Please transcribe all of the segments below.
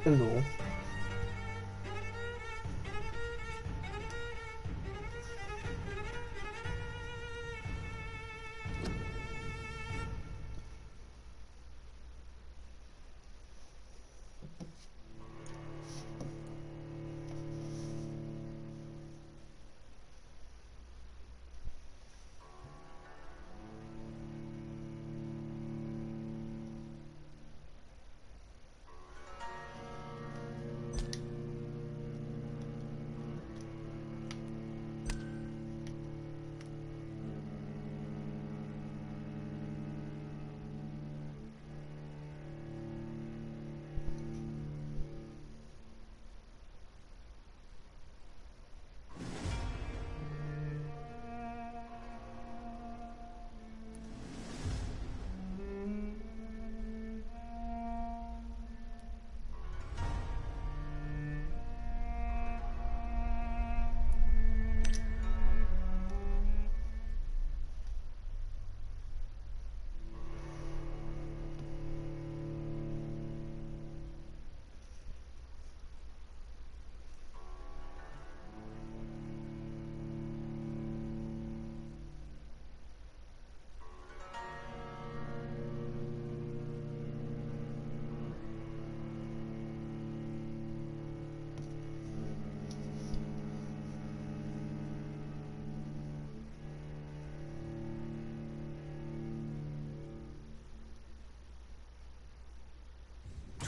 Hello.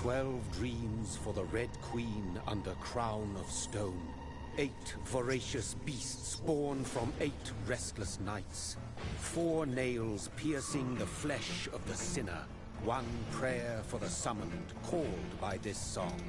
12 dreams for the Red Queen under crown of stone. 8 voracious beasts born from 8 restless nights. 4 nails piercing the flesh of the sinner. 1 prayer for the summoned, called by this song.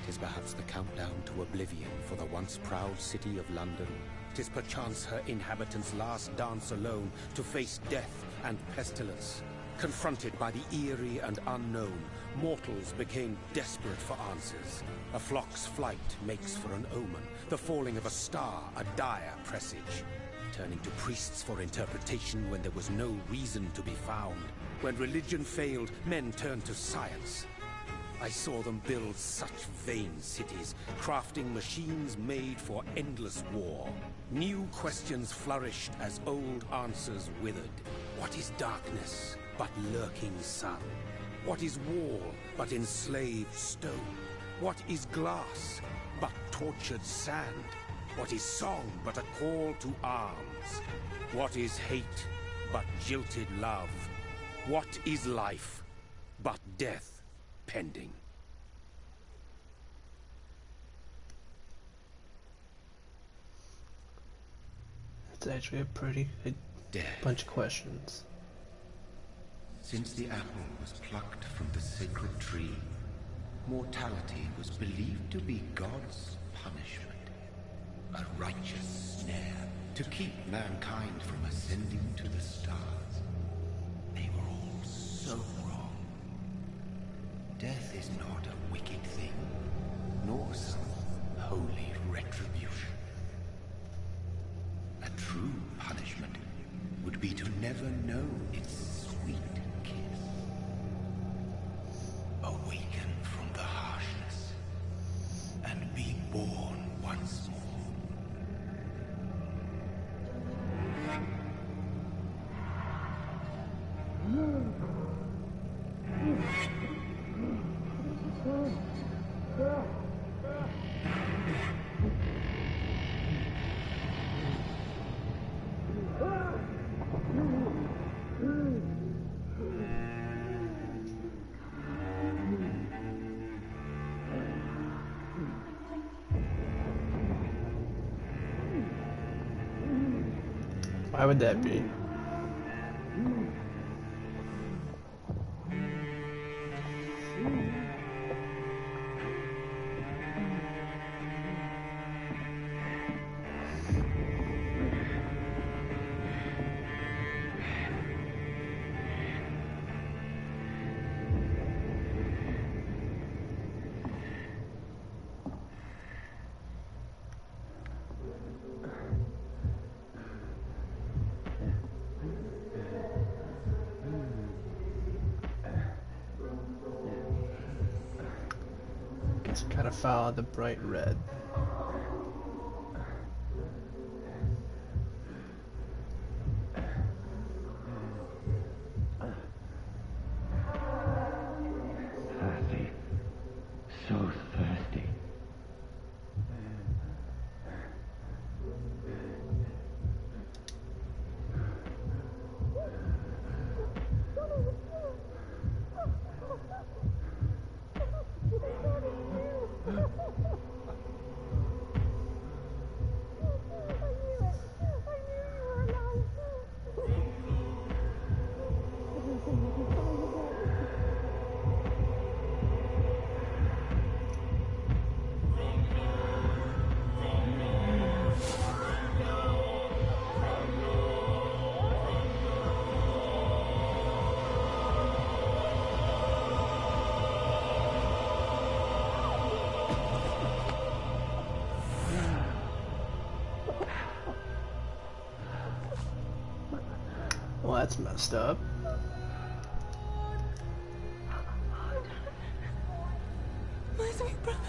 'Tis perhaps the countdown to oblivion for the once proud city of London. 'Tis perchance her inhabitants' last dance alone to face death and pestilence. Confronted by the eerie and unknown, mortals became desperate for answers. A flock's flight makes for an omen, the falling of a star a dire presage. Turning to priests for interpretation when there was no reason to be found. When religion failed, men turned to science. I saw them build such vain cities, crafting machines made for endless war. New questions flourished as old answers withered. What is darkness but lurking sun? What is wall but enslaved stone? What is glass but tortured sand? What is song but a call to arms? What is hate but jilted love? What is life but death pending? It's actually a pretty good bunch of questions. Since the apple was plucked from the sacred tree, mortality was believed to be God's punishment. A righteous snare to keep mankind from ascending to the stars. They were all so wrong. Death is not a wicked thing, nor some holy retribution. A true punishment would be to never know its sweet kiss. Awaken from the harshness and be born once more. Why would that be? Let's kind of follow the bright red. Thirsty. So thirsty. Well, that's messed up. My sweet brother.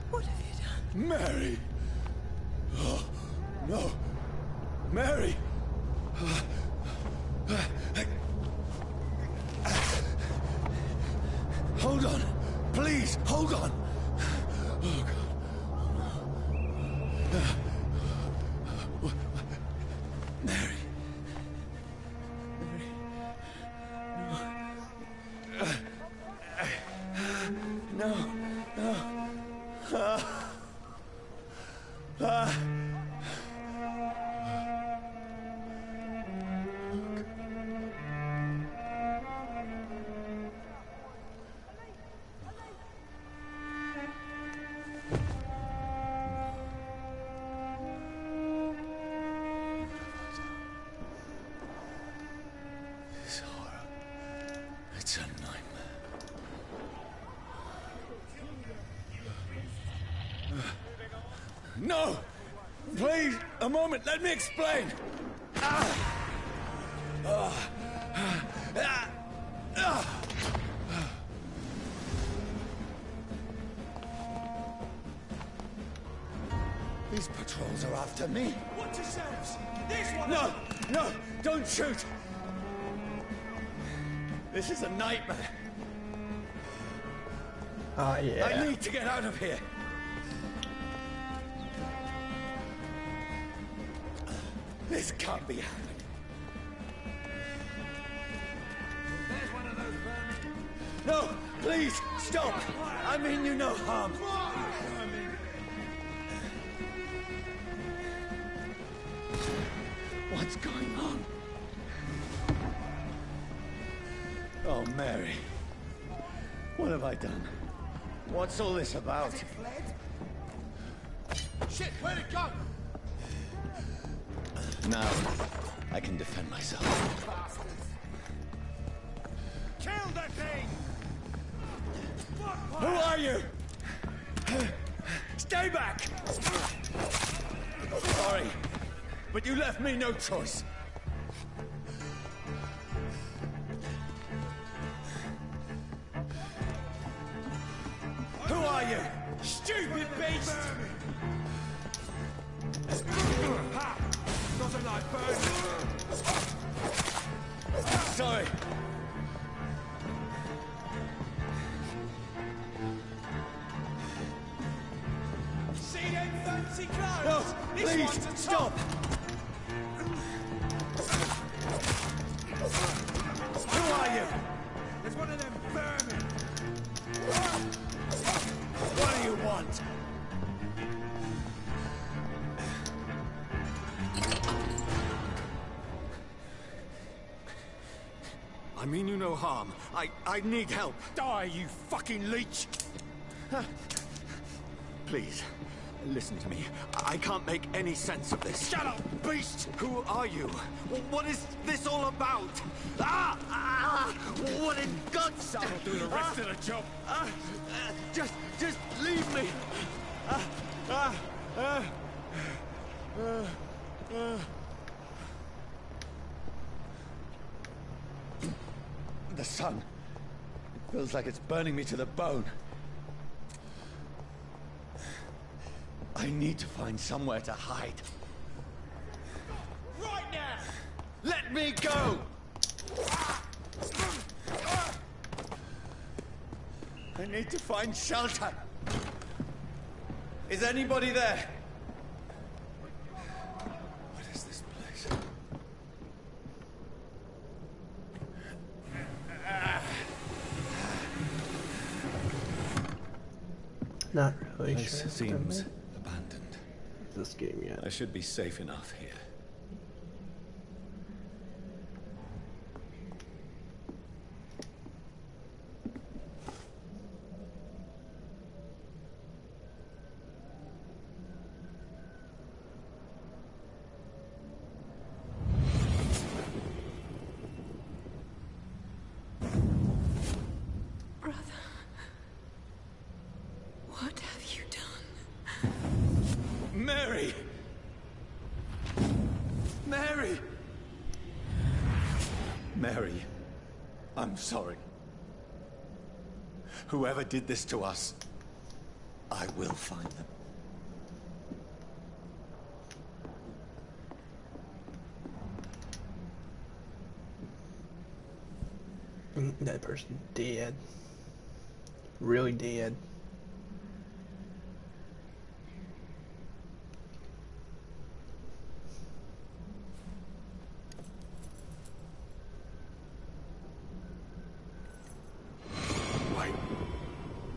What have you done? Mary! Oh, no! Mary! Hold on! Please, hold on! Oh, God. Mary. Mary. No. No. This horror. It's a nightmare. No! Please, a moment, let me explain! These patrols are after me. Watch yourselves! This one! No! No! Don't shoot! This is a nightmare. Oh, yeah. I need to get out of here. This can't be happening. There's one of those vermin. No! Please! Stop! I mean you no harm. What's going on? Oh, Mary. What have I done? What's all this about? Has it fled? Shit, where'd it go? Now, I can defend myself. Bastards. Kill the thing! Who are you? Stay back! Sorry, but you left me no choice. Who are you? Stupid beast! Ha! Doesn't like burning. Sorry. See them fancy clothes? No, This please, one's a stop! Who are you? There's one of them vermin. What do you want? I mean you no harm. I need help. Die, you fucking leech! Please, listen to me. I can't make any sense of this. Shut up, beast! Who are you? What is this all about? What in God's That'll do the rest of the job. Just leave me. The sun. Feels like it's burning me to the bone. I need to find somewhere to hide. Right now! Let me go! I need to find shelter. Is anybody there? What is this place? Not really Place sure. seems abandoned. This game yet. I should be safe enough here. Brother. What have you done? Mary! Mary! Mary, I'm sorry. Whoever did this to us, I will find them. That person dead. Really dead. Wait.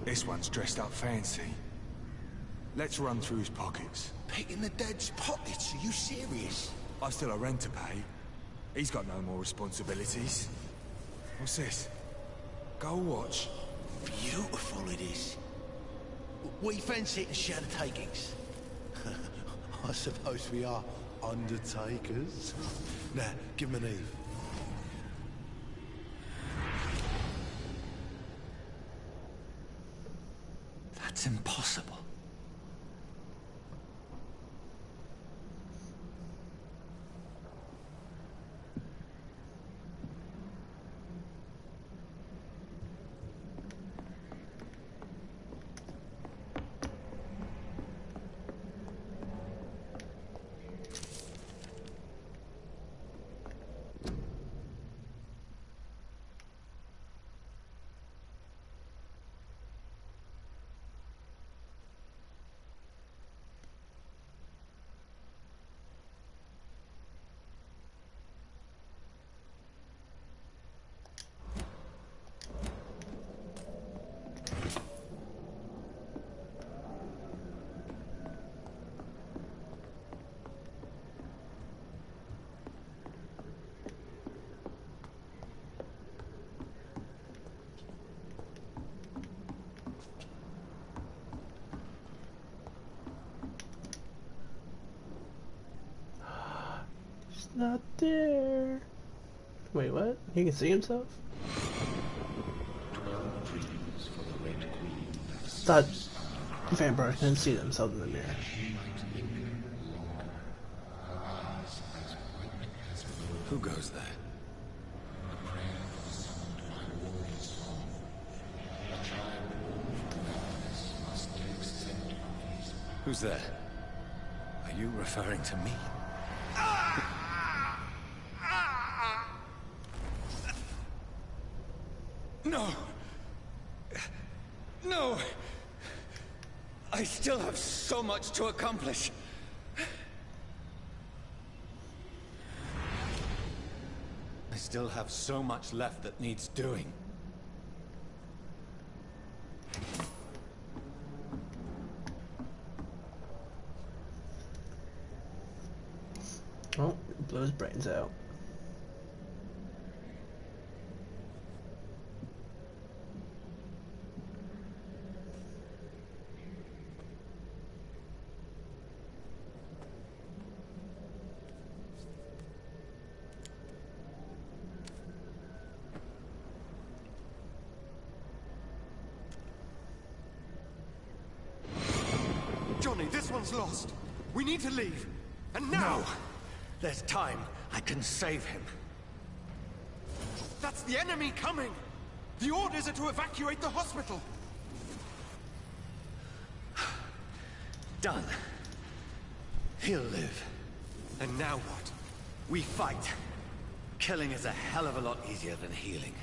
This one's dressed up fancy. Let's run through his pockets. Picking the dead's pockets? Are you serious? I've still a rent to pay. He's got no more responsibilities. What's this? Gold watch. Beautiful it is. We fancy it and share the takings. I suppose we are undertakers. Now, give him an Eve. That's impossible. He's not there. Wait, what? He can see himself? Thought vampires couldn't see themselves in the mirror. Who goes there? Who's there? Are you referring to me? No! No! I still have so much to accomplish. I still have so much left that needs doing. Oh, blew his brains out. Johnny, this one's lost. We need to leave. And now! No! There's time. I can save him. That's the enemy coming! The orders are to evacuate the hospital! Done. He'll live. And now what? We fight. Killing is a hell of a lot easier than healing.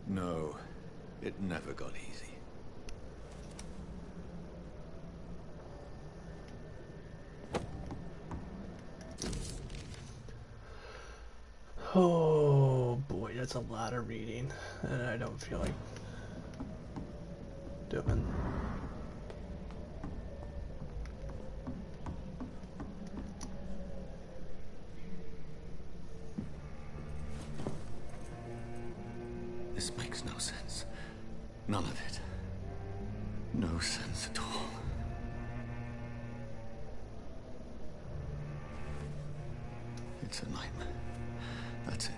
No, it never got easy. Oh boy, that's a lot of reading, and I don't feel like doing. This makes no sense. None of it. No sense at all. It's a nightmare. That's it.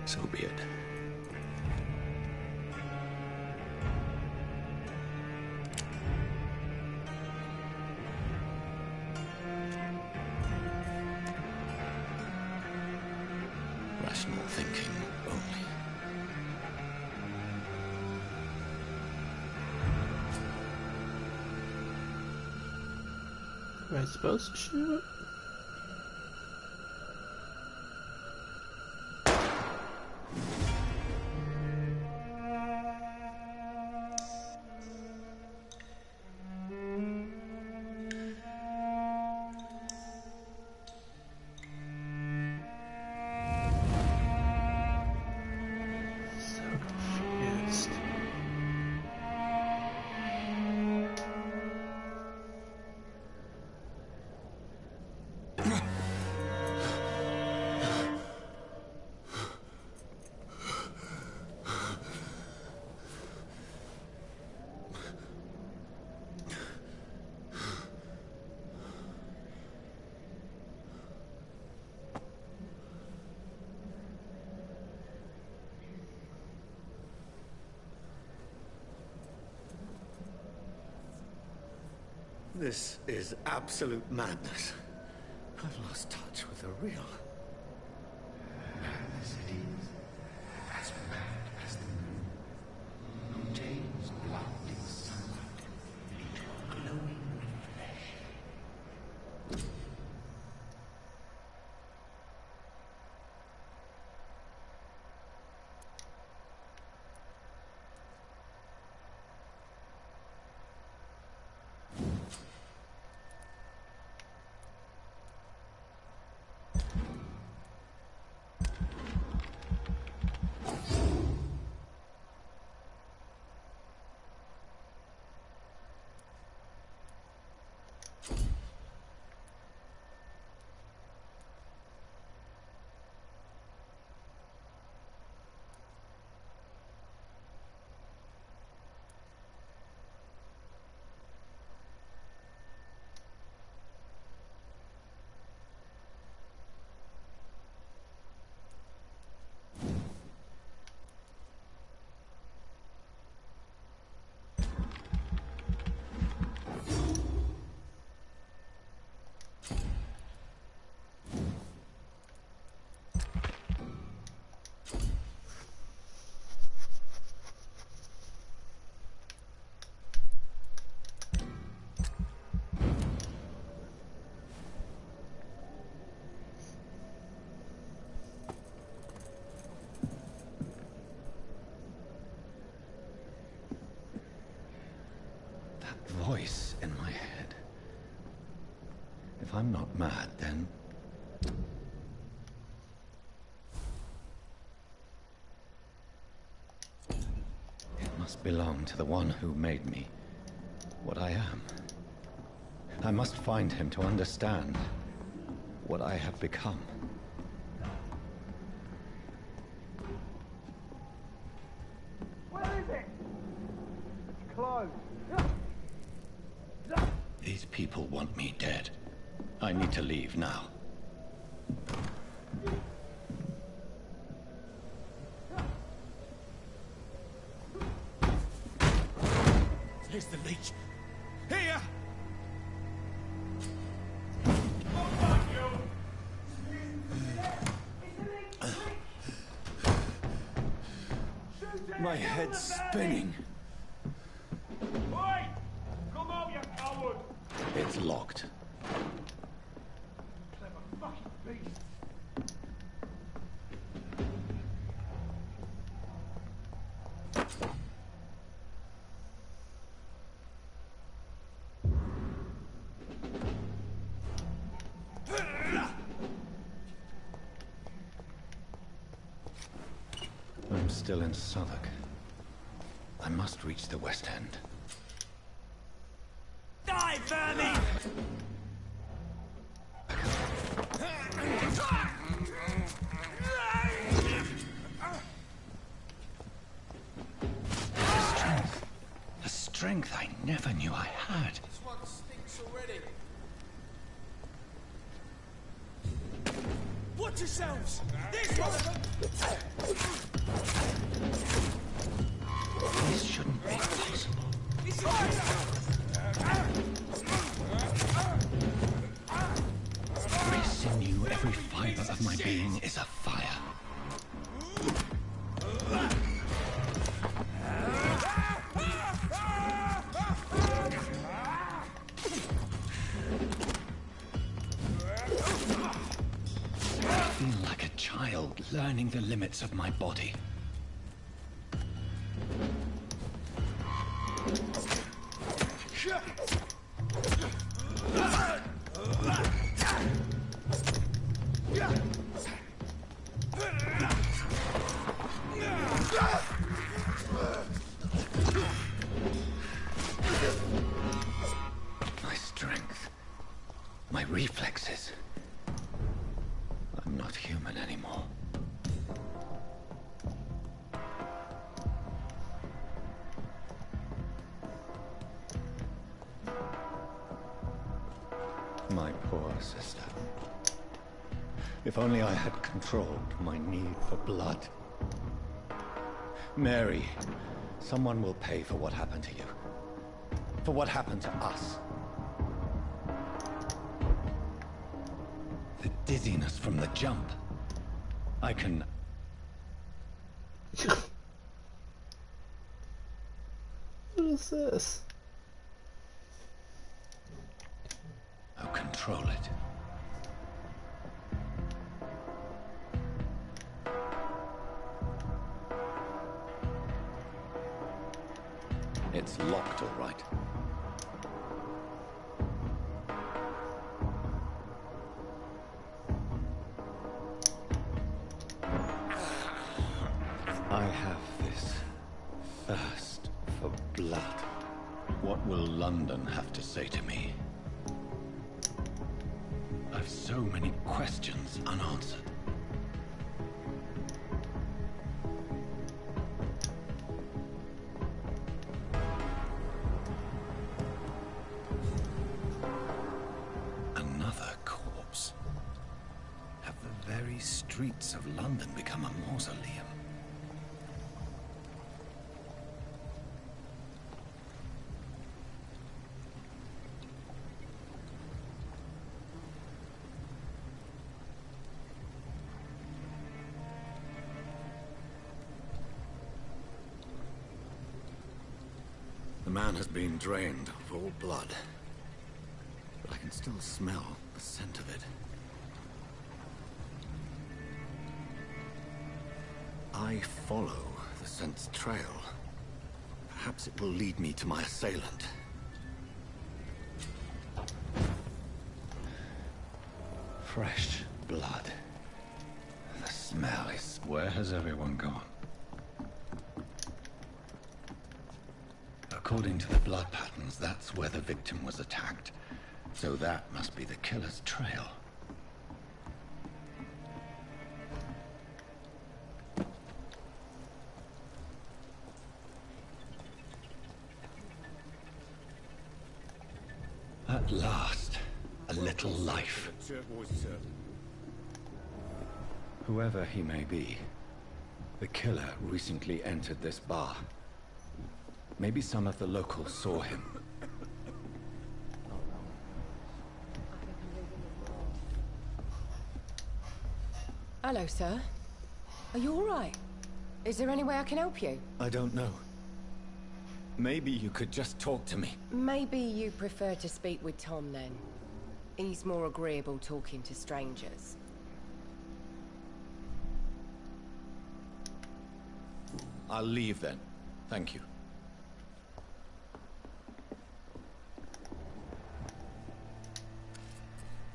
So be it. Rational thinking only. Am I supposed to shoot? So confused. This is absolute madness. I've lost touch with the real. Madness it is. As mad as the moon. James blinding sunlight into a glowing flesh. Voice in my head. If I'm not mad, then... it must belong to the one who made me what I am. I must find him to understand what I have become. Where is it? It's closed. The These people want me dead. I need to leave now. Here's the leech. Here! My head's spinning. Oi! Come out, you coward! It's locked. Clever fucking beast. I'm still in Southwark. I must reach the West End. Die, vermin! Strength. A strength I never knew I had. This one stinks already. Watch yourselves! There's one of them! This shouldn't be possible. He's right! Every sinew, every fiber of my being is afire. I feel like a child learning the limits of my body. My strength, my reflexes. I'm not human anymore. My poor sister. If only I had controlled my need for blood. Mary, someone will pay for what happened to you. For what happened to us. The dizziness from the jump. I can... What is this? I'll control it. It's locked, all right. I have this thirst for blood. What will London have to say to me? I've so many questions unanswered. Another corpse. Have the very streets of London become a mausoleum? The man has been drained of all blood, but I can still smell the scent of it. I follow the scent's trail. Perhaps it will lead me to my assailant. Fresh blood. The smell is... Where has everyone gone? According to the blood patterns, that's where the victim was attacked. So that must be the killer's trail. At At last, a little life. Turquoise turtle. Whoever he may be, the killer recently entered this bar. Maybe some of the locals saw him. Hello, sir. Are you all right? Is there any way I can help you? I don't know. Maybe you could just talk to me. Maybe you prefer to speak with Tom, then. He's more agreeable talking to strangers. I'll leave then. Thank you.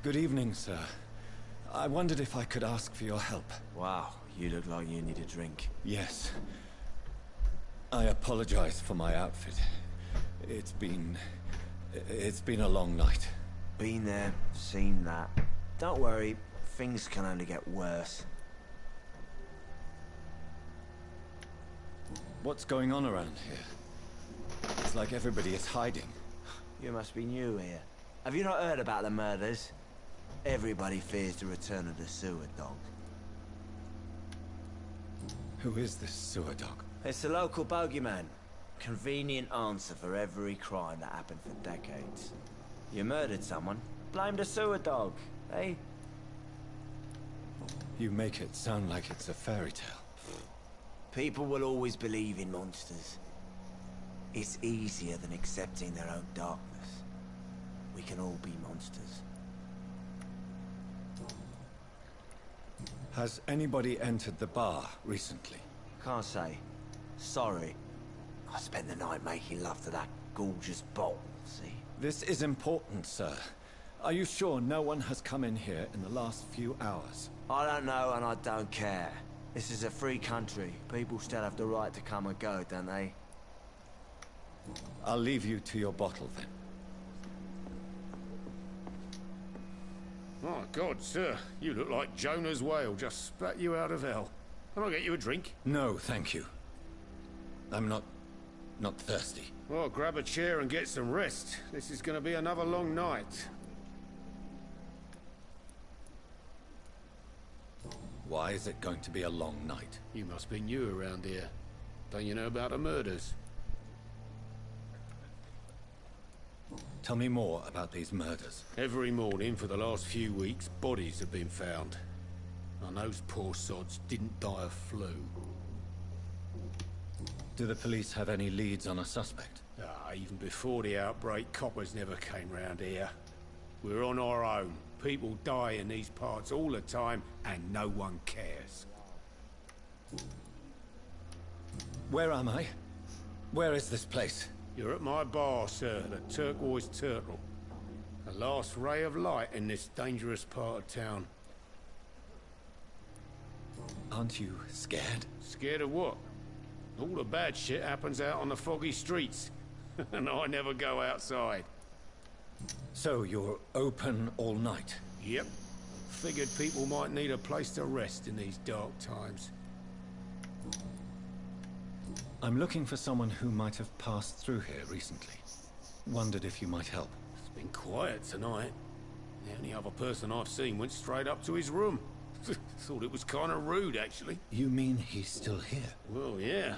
Good evening, sir. I wondered if I could ask for your help. Wow, you look like you need a drink. Yes. I apologize for my outfit. It's been a long night. Been there, seen that. Don't worry, things can only get worse. What's going on around here? It's like everybody is hiding. You must be new here. Have you not heard about the murders? Everybody fears the return of the sewer dog. Who is this sewer dog? It's the local bogeyman. Convenient answer for every crime that happened for decades. You murdered someone, blame the sewer dog, eh? You make it sound like it's a fairy tale. People will always believe in monsters. It's easier than accepting their own darkness. We can all be monsters. Has anybody entered the bar recently? Can't say. Sorry. I spent the night making love to that gorgeous bottle, see? This is important, sir. Are you sure no one has come in here in the last few hours? I don't know and I don't care. This is a free country. People still have the right to come and go, don't they? I'll leave you to your bottle then. My God, sir, you look like Jonah's whale just spat you out of hell. Can I get you a drink? No, thank you. I'm not thirsty. Well, grab a chair and get some rest. This is going to be another long night. Why is it going to be a long night? You must be new around here. Don't you know about the murders? Tell me more about these murders. Every morning for the last few weeks, bodies have been found. And those poor sods didn't die of flu. Do the police have any leads on a suspect? Even before the outbreak, coppers never came round here. We're on our own. People die in these parts all the time, and no one cares. Where am I? Where is this place? You're at my bar, sir, the Turquoise Turtle. The last ray of light in this dangerous part of town. Aren't you scared? Scared of what? All the bad shit happens out on the foggy streets. And I never go outside. So you're open all night? Yep. Figured people might need a place to rest in these dark times. I'm looking for someone who might have passed through here recently. Wondered if you might help. It's been quiet tonight. The only other person I've seen went straight up to his room. Thought it was kind of rude, actually. You mean he's still here? Well, yeah.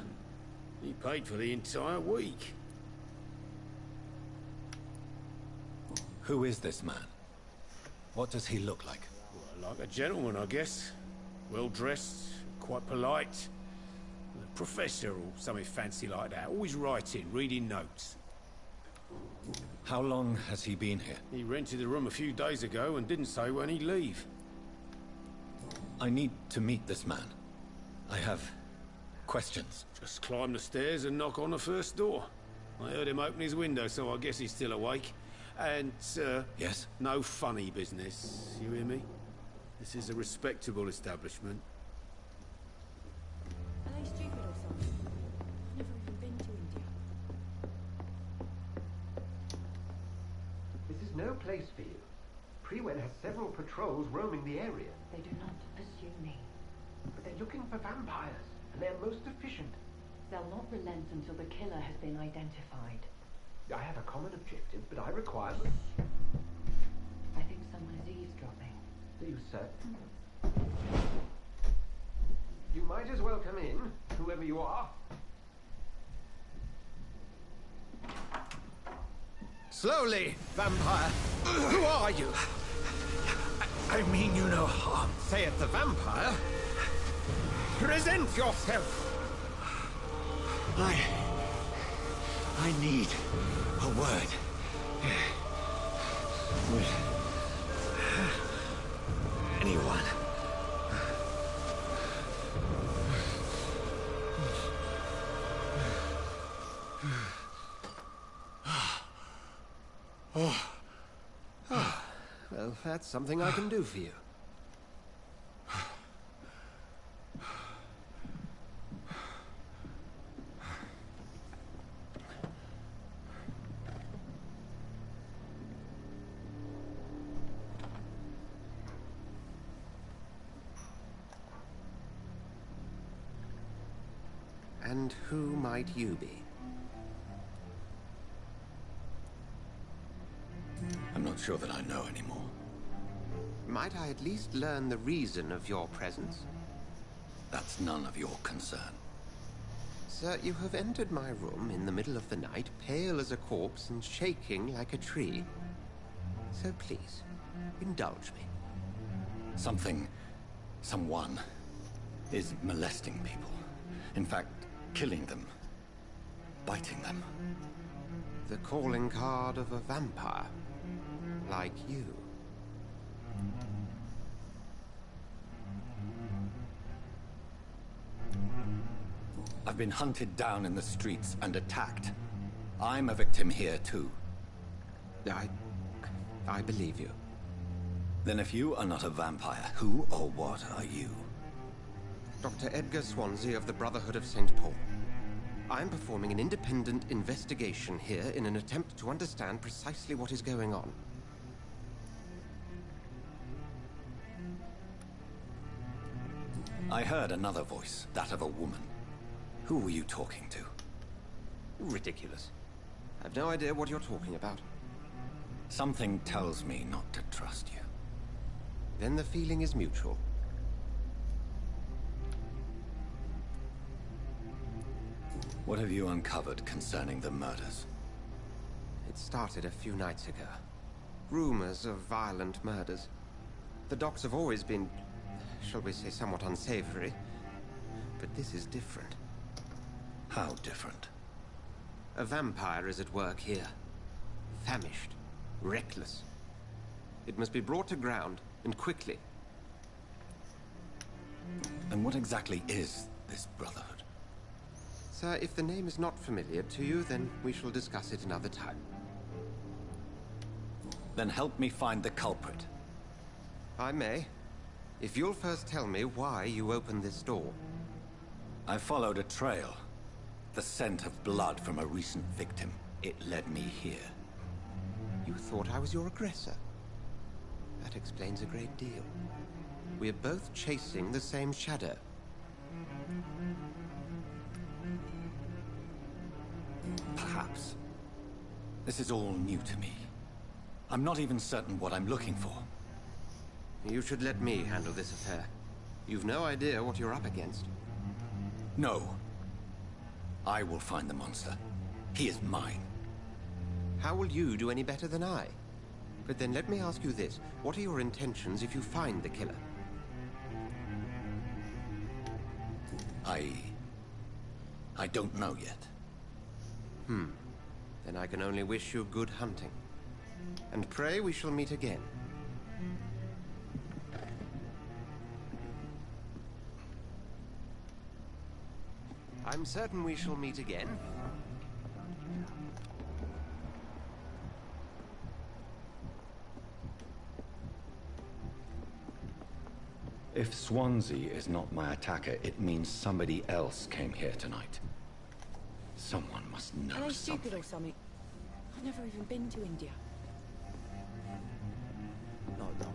He paid for the entire week. Who is this man? What does he look like? Well, like a gentleman, I guess. Well-dressed, quite polite. A professor or something fancy like that. Always writing, reading notes. How long has he been here? He rented the room a few days ago and didn't say when he'd leave. I need to meet this man. I have questions. Just climb the stairs and knock on the first door. I heard him open his window, so I guess he's still awake. And, sir... Yes? No funny business, you hear me? This is a respectable establishment. Are they stupid or something? I've never even been to India. This is no place for you. Prewen has several patrols roaming the area. They do not pursue me. But they're looking for vampires, and they're most efficient. They'll not relent until the killer has been identified. I have a common objective, but I require... I think someone is eavesdropping. Do you, sir? You might as well come in, whoever you are. Slowly, vampire. Who are you? I mean you no harm. Say it, the vampire. Present yourself. I need a word. With anyone. Well, that's something I can do for you. And who might you be? I'm not sure that I know anymore. Might I at least learn the reason of your presence? That's none of your concern. Sir, you have entered my room in the middle of the night, pale as a corpse and shaking like a tree. So please, indulge me. Someone is molesting people. In fact, killing them. Biting them. The calling card of a vampire. Like you. I've been hunted down in the streets and attacked. I'm a victim here, too. I believe you. Then if you are not a vampire, who or what are you? Dr. Edgar Swansea of the Brotherhood of St. Paul. I'm performing an independent investigation here in an attempt to understand precisely what is going on. I heard another voice, that of a woman. Who were you talking to? Ridiculous. I've no idea what you're talking about. Something tells me not to trust you. Then the feeling is mutual. What have you uncovered concerning the murders? It started a few nights ago. Rumors of violent murders. The docks have always been, shall we say, somewhat unsavory. But this is different. How different? A vampire is at work here. Famished. Reckless. It must be brought to ground, and quickly. And what exactly is this Brotherhood? Sir, if the name is not familiar to you, then we shall discuss it another time. Then help me find the culprit. I may. If you'll first tell me why you opened this door. I followed a trail. The scent of blood from a recent victim. It led me here. You thought I was your aggressor? That explains a great deal. We're both chasing the same shadow. Perhaps. This is all new to me. I'm not even certain what I'm looking for. You should let me handle this affair. You've no idea what you're up against. No. I will find the monster. He is mine. How will you do any better than I? But then let me ask you this. What are your intentions if you find the killer? I don't know yet. Then I can only wish you good hunting. And pray we shall meet again. I'm certain we shall meet again. If Swansea is not my attacker, it means somebody else came here tonight. Someone must know Are they something. stupid or something? I've never even been to India. No, no.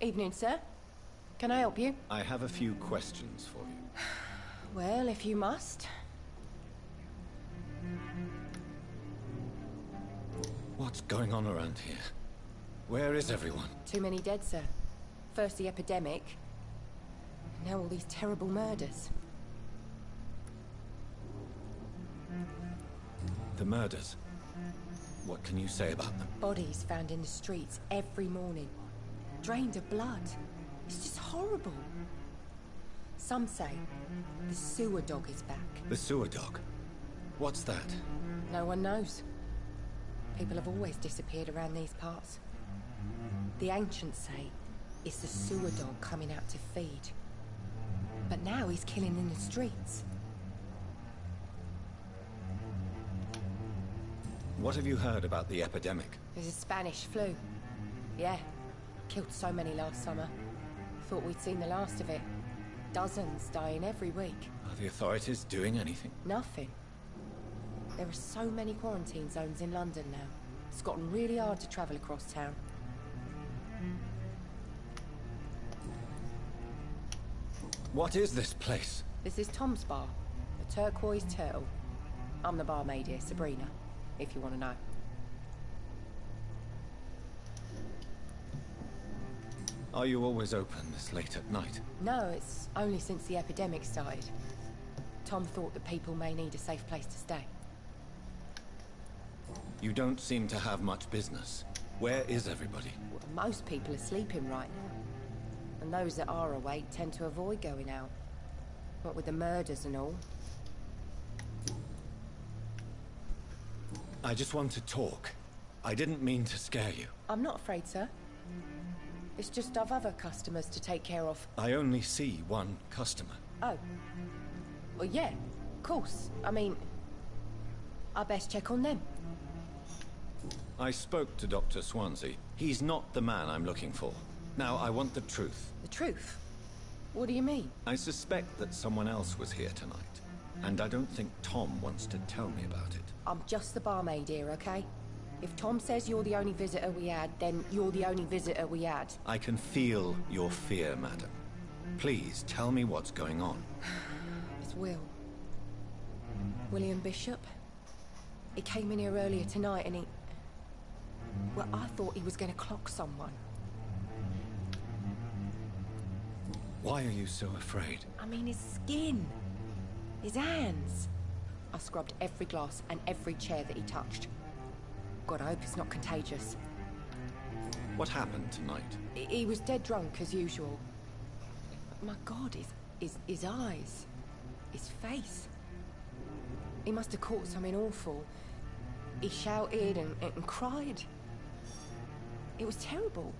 Evening, sir. Can I help you? I have a few questions for you. Well, if you must. What's going on around here? Where is everyone? Too many dead, sir. First the epidemic, now all these terrible murders. The murders. What can you say about them? Bodies found in the streets every morning. Drained of blood. It's just horrible. Some say the sewer dog is back. The sewer dog? What's that? No one knows. People have always disappeared around these parts. The ancients say it's the sewer dog coming out to feed. But now he's killing in the streets. What have you heard about the epidemic? There's a Spanish flu. Yeah. Killed so many last summer. Thought we'd seen the last of it. Dozens dying every week. Are the authorities doing anything? Nothing. There are so many quarantine zones in London now. It's gotten really hard to travel across town. What is this place? This is Tom's bar, the Turquoise Turtle. I'm the barmaid here, Sabrina, if you want to know. Are you always open this late at night? No, it's only since the epidemic started. Tom thought that people may need a safe place to stay. You don't seem to have much business. Where is everybody? Well, most people are sleeping right now. And those that are awake tend to avoid going out. What with the murders and all. I just want to talk. I didn't mean to scare you. I'm not afraid, sir. It's just I've other customers to take care of. I only see one customer. Oh. Well, yeah, of course. I mean, I best check on them. I spoke to Dr. Swansea. He's not the man I'm looking for. Now, I want the truth. The truth? What do you mean? I suspect that someone else was here tonight. And I don't think Tom wants to tell me about it. I'm just the barmaid here, okay? If Tom says you're the only visitor we had, then you're the only visitor we had. I can feel your fear, madam. Please, tell me what's going on. It's Will. William Bishop. He came in here earlier tonight and he... Well, I thought he was going to clock someone. Why are you so afraid? I mean, his skin. His hands. I scrubbed every glass and every chair that he touched. God, I hope it's not contagious. What happened tonight? He was dead drunk, as usual. But my God, his eyes. His face. He must have caught something awful. He shouted and cried. It was terrible.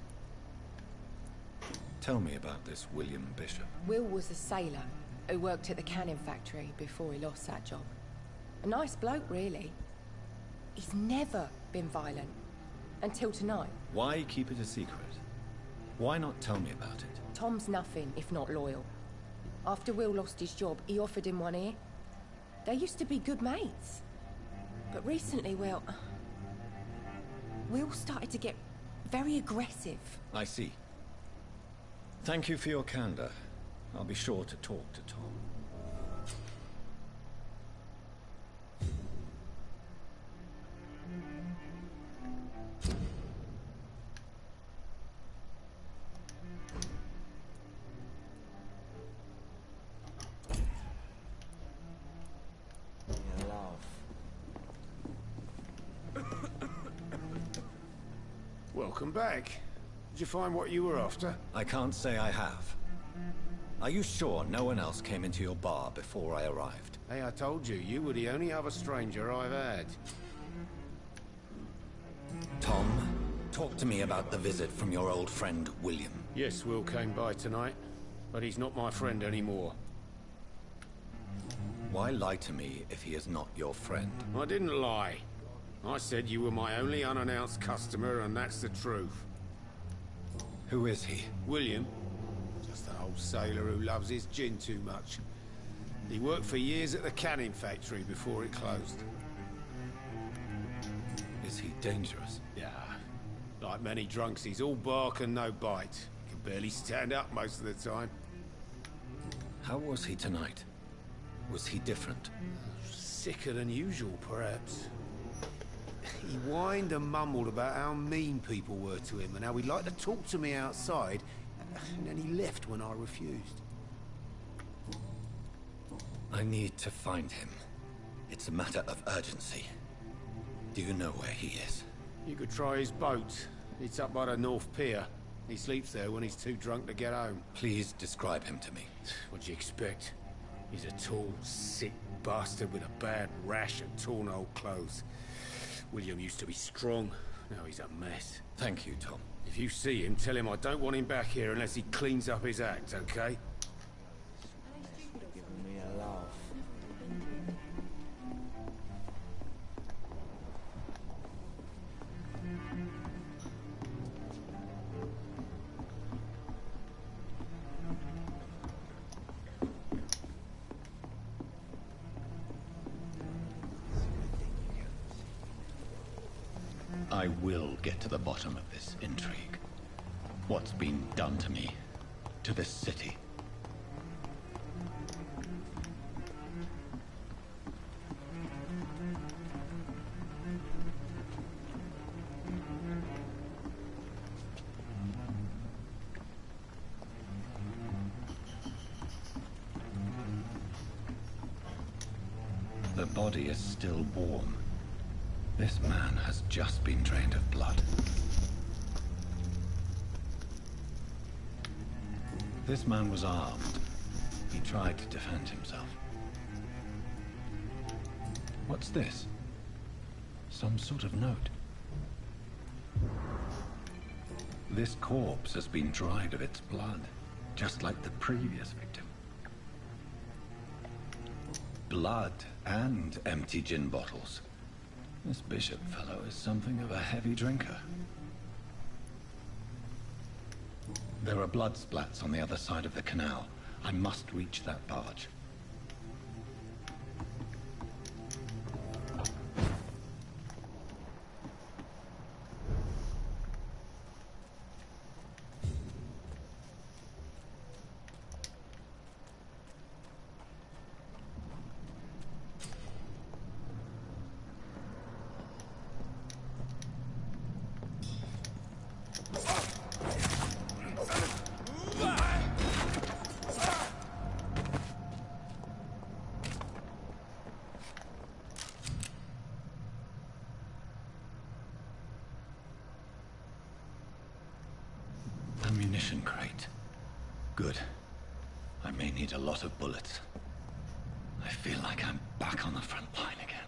Tell me about this William Bishop. Will was a sailor who worked at the canning factory before he lost that job. A nice bloke, really. He's never been violent. Until tonight. Why keep it a secret? Why not tell me about it? Tom's nothing if not loyal. After Will lost his job, he offered him one ear. They used to be good mates. But recently, well... Will started to get very aggressive. I see. Thank you for your candor. I'll be sure to talk to Tom. Welcome back. Did you find what you were after? I can't say I have. Are you sure no one else came into your bar before I arrived? Hey, I told you, you were the only other stranger I've had. Tom, talk to me about the visit from your old friend, William. Yes, Will came by tonight, but he's not my friend anymore. Why lie to me if he is not your friend? I didn't lie. I said you were my only unannounced customer, and that's the truth. Who is he? William. Just an old sailor who loves his gin too much. He worked for years at the canning factory before it closed. Is he dangerous? Yeah. Like many drunks, he's all bark and no bite. Can could barely stand up most of the time. How was he tonight? Was he different? Sicker than usual, perhaps. He whined and mumbled about how mean people were to him and how he'd like to talk to me outside, and then he left when I refused. I need to find him. It's a matter of urgency. Do you know where he is? You could try his boat. It's up by the North Pier. He sleeps there when he's too drunk to get home. Please describe him to me. What'd you expect? He's a tall, sick bastard with a bad rash and torn old clothes. William used to be strong. Now he's a mess. Thank you, Tom. If you see him, tell him I don't want him back here unless he cleans up his act, okay? Giving me a laugh. I will get to the bottom of this intrigue. What's been done to me, to this city. The body is still warm. This man has just been drained of blood. This man was armed. He tried to defend himself. What's this? Some sort of note. This corpse has been dried of its blood, just like the previous victim. Blood and empty gin bottles. This bishop fellow is something of a heavy drinker. There are blood splats on the other side of the canal. I must reach that barge. Ammunition crate. Good. I may need a lot of bullets. I feel like I'm back on the front line again.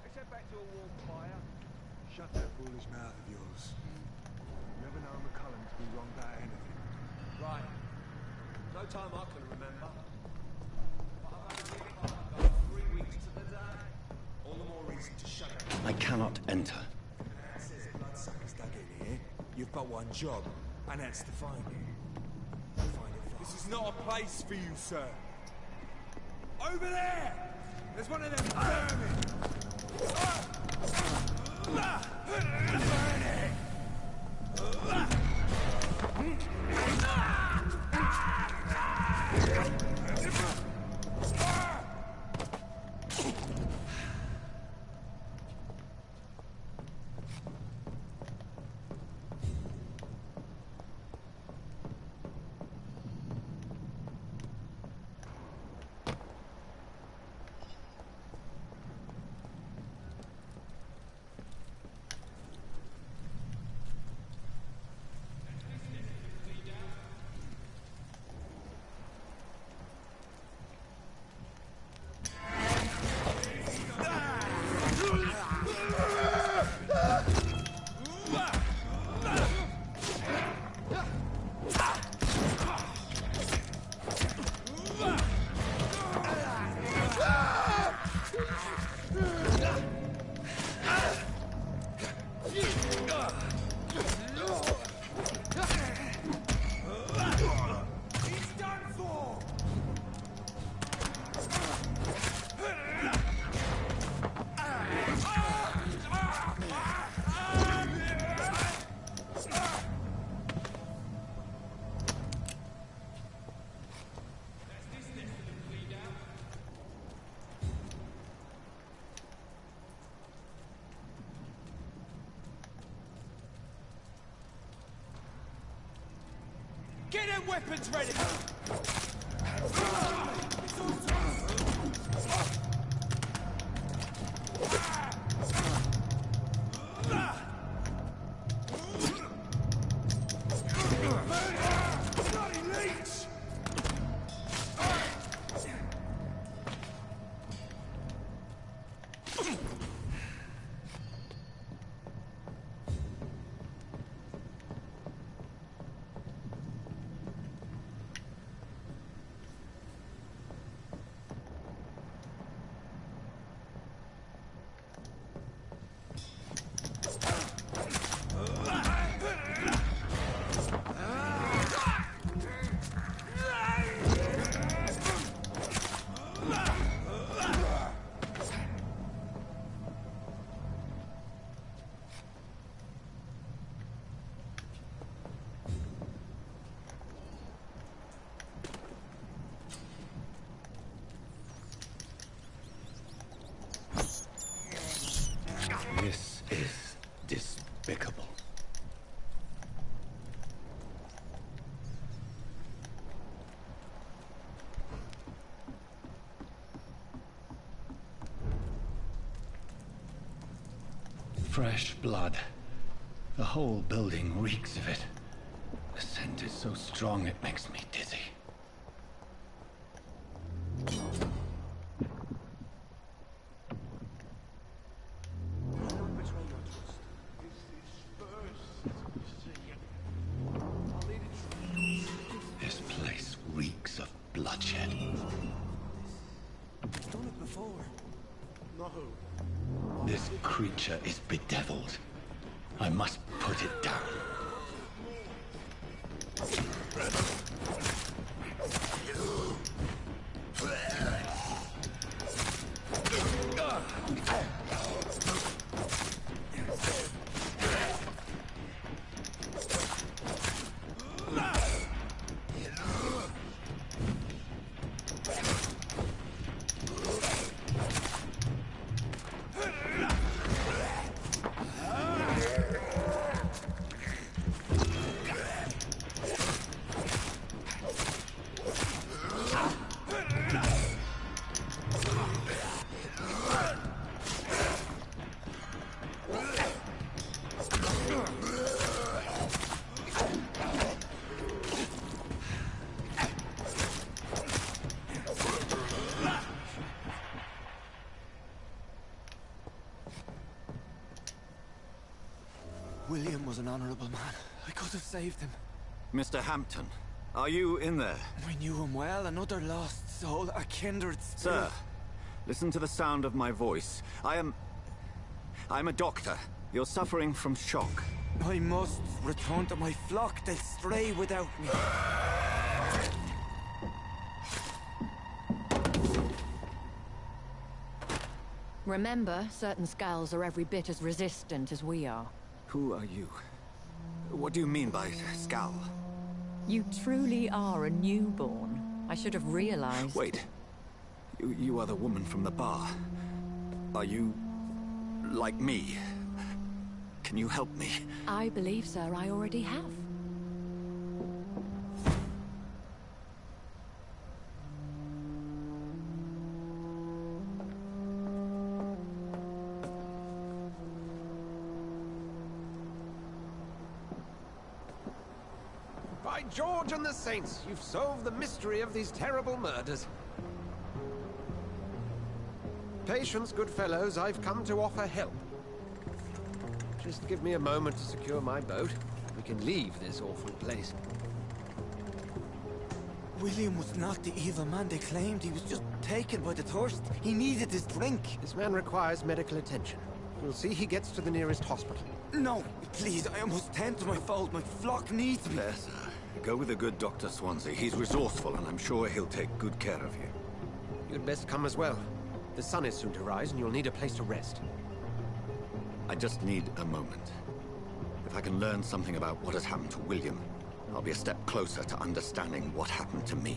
Let's head back to a warm fire. Shut that foolish mouth of yours. You never know McCullum to be wrong about anything. Right. No time I can remember. But I've only got 3 weeks to the day. All the more reason to shut up. I cannot enter. It says bloodsuckers dug in here. You've got one job, and that's to find it. Find it fast. This is not a place for you, sir. Over there! There's one of them vermin! Burn it! Get them weapons ready! Bloody leech! This is despicable. Fresh blood. The whole building reeks of it. The scent is so strong it makes me dizzy. This place reeks of bloodshed. I've done it before. No. This creature is bedeviled. I must put it down. William was an honorable man. I could have saved him. Mr. Hampton, are you in there? I knew him well, another lost soul, a kindred spirit. Sir, listen to the sound of my voice. I'm a doctor. You're suffering from shock. I must return to my flock. They'll stray without me. Remember, certain skulls are every bit as resistant as we are. Who are you? What do you mean by scowl? You truly are a newborn. I should have realized. Wait. You are the woman from the bar. Are you... like me? Can you help me? I believe, sir, I already have. By George and the Saints, you've solved the mystery of these terrible murders. Patience, good fellows, I've come to offer help. Just give me a moment to secure my boat. We can leave this awful place. William was not the evil man they claimed. He was just taken by the thirst. He needed his drink. This man requires medical attention. We'll see he gets to the nearest hospital. No, please, I must tend to my fold. My flock needs me. There, sir. Go with the good Dr. Swansea. He's resourceful, and I'm sure he'll take good care of you. You'd best come as well. The sun is soon to rise, and you'll need a place to rest. I just need a moment. If I can learn something about what has happened to William, I'll be a step closer to understanding what happened to me.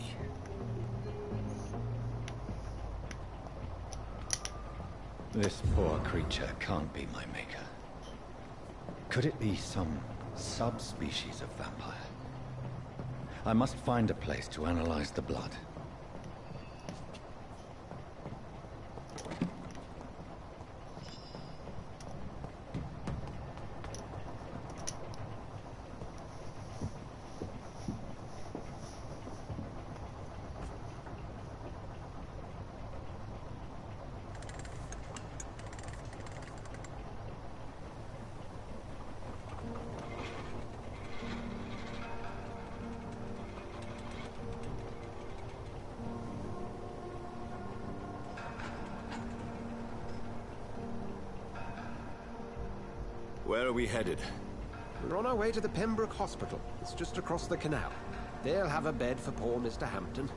This poor creature can't be my maker. Could it be some subspecies of vampire? I must find a place to analyze the blood. Where are we headed? We're on our way to the Pembroke Hospital. It's just across the canal. They'll have a bed for poor Mr. Hampton.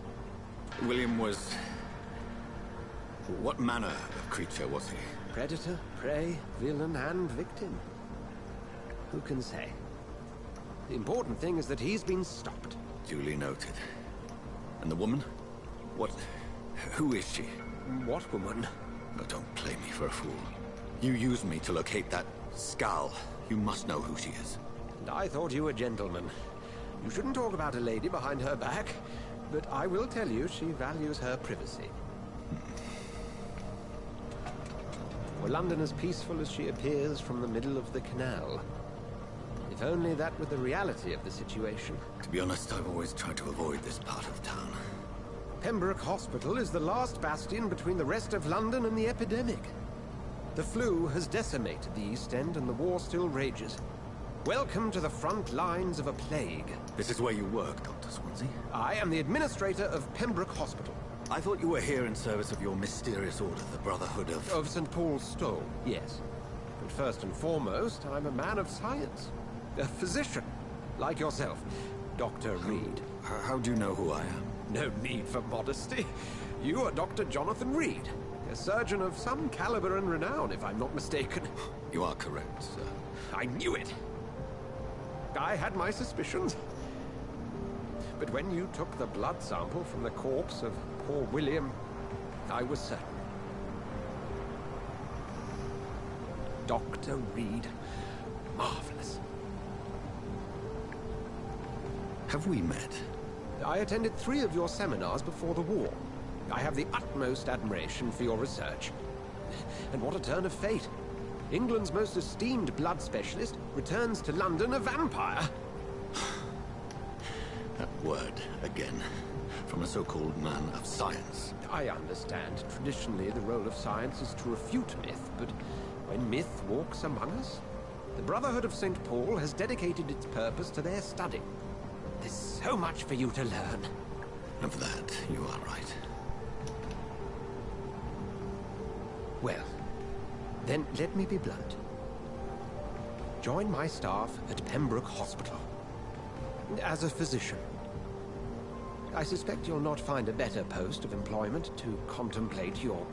William was... What manner of creature was he? Predator, prey, villain, and victim. Who can say? The important thing is that he's been stopped. Duly noted. And the woman? What... who is she? What woman? Oh, don't play me for a fool. You used me to locate that skull. You must know who she is. And I thought you a gentleman. You shouldn't talk about a lady behind her back, but I will tell you she values her privacy. Were London as peaceful as she appears from the middle of the canal? If only that were the reality of the situation. To be honest, I've always tried to avoid this part of town. Pembroke Hospital is the last bastion between the rest of London and the epidemic. The flu has decimated the East End and the war still rages. Welcome to the front lines of a plague. This is where you work, Dr. Swansea? I am the administrator of Pembroke Hospital. I thought you were here in service of your mysterious order, the Brotherhood of... Of St. Paul's Stole, yes. But first and foremost, I'm a man of science. A physician, like yourself, Dr. Reed. How do you know who I am? No need for modesty. You are Dr. Jonathan Reed. A surgeon of some caliber and renown, if I'm not mistaken. You are correct, sir. I knew it! I had my suspicions. But when you took the blood sample from the corpse of poor William, I was certain. Dr. Reed. Marvelous. Have we met? I attended 3 of your seminars before the war. I have the utmost admiration for your research. And what a turn of fate. England's most esteemed blood specialist returns to London a vampire. That word, again. From a so-called man of science. I understand. Traditionally, the role of science is to refute myth, but when myth walks among us, the Brotherhood of St. Paul has dedicated its purpose to their study. There's so much for you to learn. Of that, you are right. Well, then let me be blunt. Join my staff at Pembroke Hospital. As a physician. I suspect you'll not find a better post of employment to contemplate your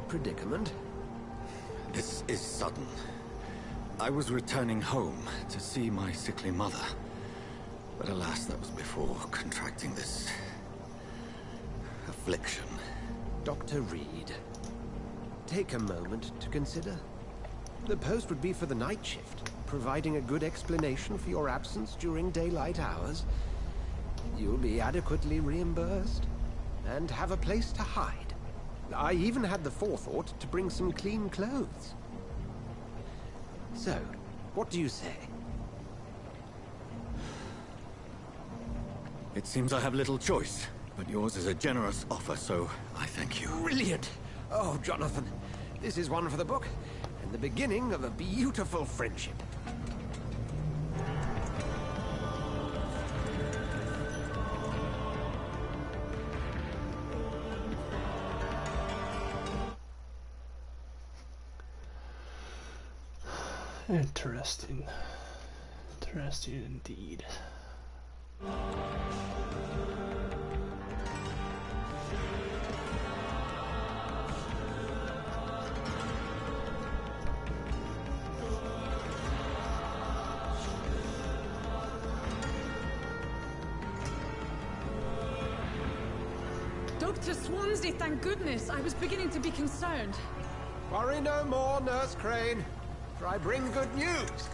predicament. This is sudden. I was returning home to see my sickly mother. But alas, that was before contracting this... affliction. Dr. Reed, take a moment to consider. The post would be for the night shift, providing a good explanation for your absence during daylight hours. You'll be adequately reimbursed, and have a place to hide. I even had the forethought to bring some clean clothes. So, what do you say? It seems I have little choice, but yours is a generous offer, so I thank you. Brilliant! Oh, Jonathan, this is one for the book, and the beginning of a beautiful friendship. Interesting. Interesting indeed. Dr. Swansea, thank goodness. I was beginning to be concerned. Worry no more, Nurse Crane, for I bring good news.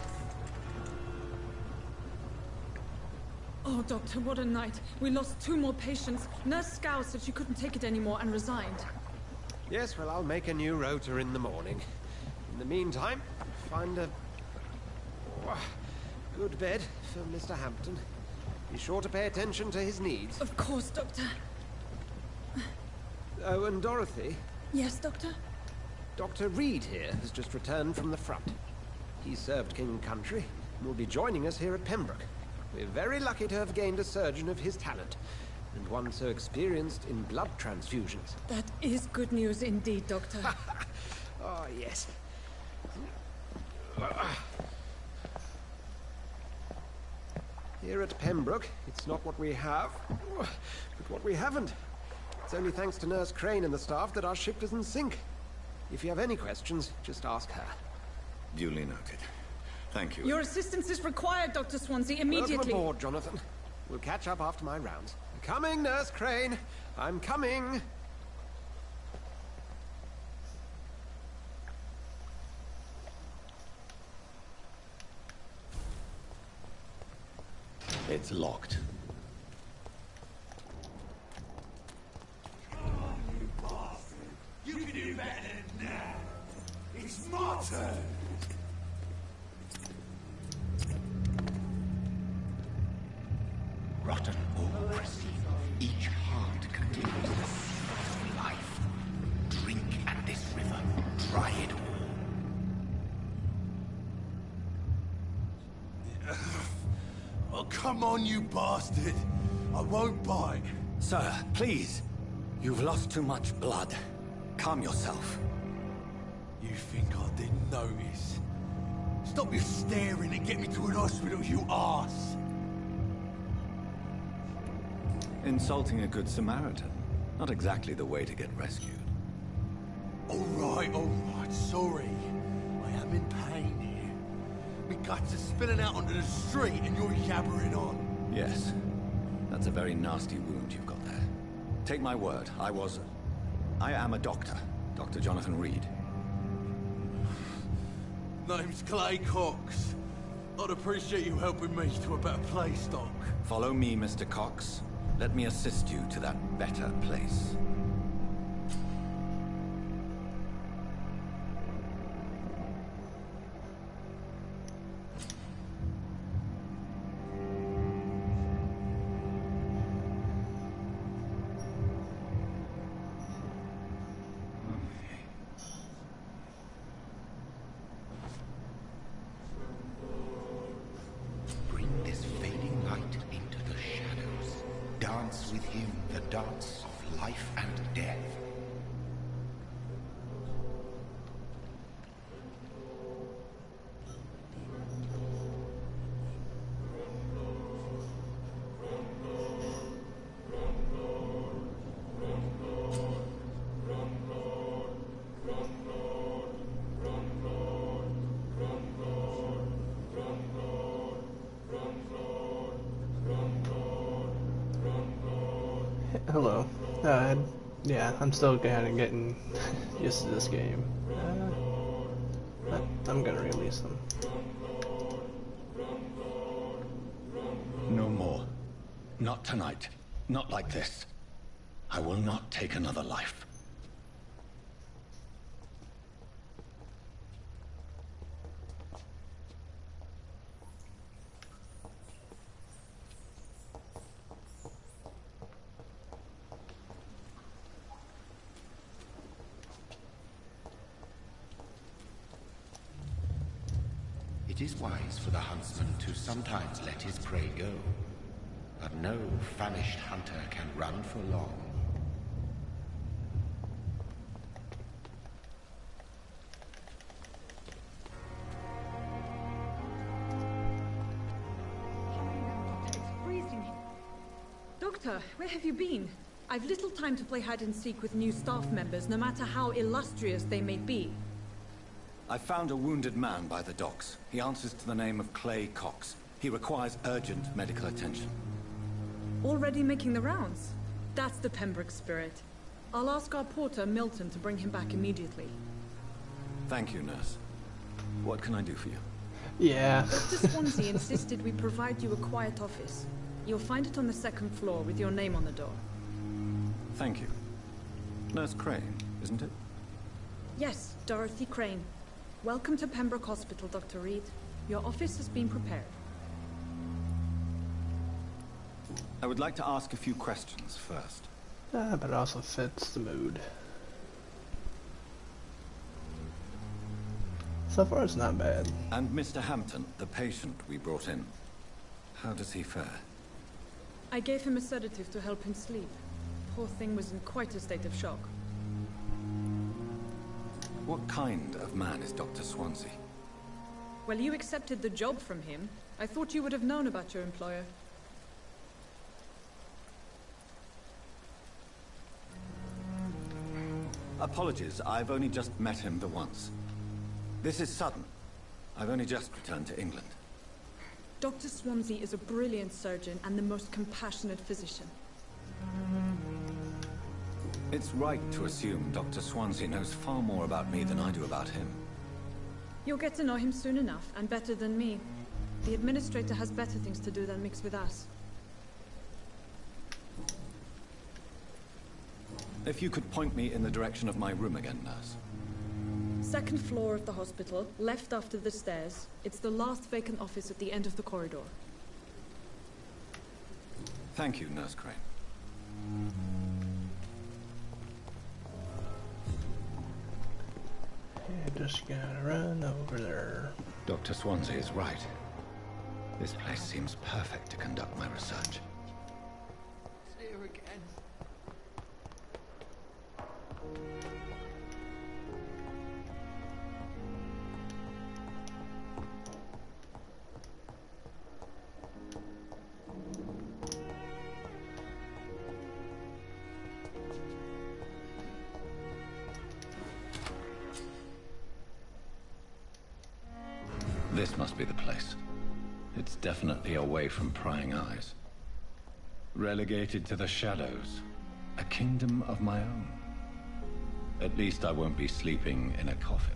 Oh Oh, Doctor, what a night. We lost 2 more patients. Nurse Scow said she couldn't take it anymore and resigned. Yes, well, I'll make a new rota in the morning. In the meantime, find a good bed for Mr. Hampton. Be sure to pay attention to his needs. Of course, Doctor. Oh, and Dorothy? Yes, Doctor? Dr. Reed here has just returned from the front. He served King and Country and will be joining us here at Pembroke. We're very lucky to have gained a surgeon of his talent, and one so experienced in blood transfusions. That is good news indeed, Doctor. Oh, yes. Here at Pembroke, it's not what we have, but what we haven't. It's only thanks to Nurse Crane and the staff that our ship doesn't sink. If you have any questions, just ask her. Duly noted. Thank you. Your assistance is required, Dr. Swansea, immediately. Welcome aboard, Jonathan. We'll catch up after my rounds. I'm coming, Nurse Crane. I'm coming. It's locked. You can do better than that. It's my turn. Rotten autocracy. Each heart contains the seed of life. Drink at this river. Try it all. Oh, come on, you bastard. I won't bite. Sir, please. You've lost too much blood. Calm yourself. You think I didn't notice? Stop your staring and get me to an hospital, you arse! Insulting a good Samaritan. Not exactly the way to get rescued. Alright, sorry. I am in pain here. My guts are spilling out onto the street and you're yabbering on. Yes. That's a very nasty wound you've got there. Take my word, I am a doctor. Dr. Jonathan Reed. Name's Clay Cox. I'd appreciate you helping me to a better place, Doc. Follow me, Mr. Cox. Let me assist you to that better place. Bring this fading light into the shadows. Dance with him the dance of life and death. Hello. Yeah, I'm still kind of getting used to this game. But I'm gonna release them. No more. Not tonight. Not like this. I will not take another life. It is wise for the huntsman to sometimes let his prey go, but no famished hunter can run for long. It's freezing. Doctor, where have you been? I've little time to play hide and seek with new staff members, no matter how illustrious they may be. I found a wounded man by the docks. He answers to the name of Clay Cox. He requires urgent medical attention. Already making the rounds? That's the Pembroke spirit. I'll ask our porter, Milton, to bring him back immediately. Thank you, nurse. What can I do for you? Yeah. Dr. Swansea insisted we provide you a quiet office. You'll find it on the second floor with your name on the door. Thank you. Nurse Crane, isn't it? Yes, Dorothy Crane. Welcome to Pembroke Hospital, Dr. Reed. Your office has been prepared. I would like to ask a few questions first. But it also fits the mood. So far it's not bad. And Mr. Hampton, the patient we brought in, how does he fare? I gave him a sedative to help him sleep. Poor thing was in quite a state of shock. What kind of man is Dr. Swansea? Well, you accepted the job from him. I thought you would have known about your employer. Apologies, I've only just met him the once. This is sudden. I've only just returned to England. Dr. Swansea is a brilliant surgeon and the most compassionate physician. It's right to assume Dr. Swansea knows far more about me than I do about him. You'll get to know him soon enough, and better than me. The administrator has better things to do than mix with us. If you could point me in the direction of my room again, nurse. Second floor of the hospital, left after the stairs. It's the last vacant office at the end of the corridor. Thank you, Nurse Crane. You just gotta run over there. Dr. Swansea is right. This place seems perfect to conduct my research. It's here again. This must be the place. It's definitely away from prying eyes. Relegated to the shadows. A kingdom of my own. At least I won't be sleeping in a coffin.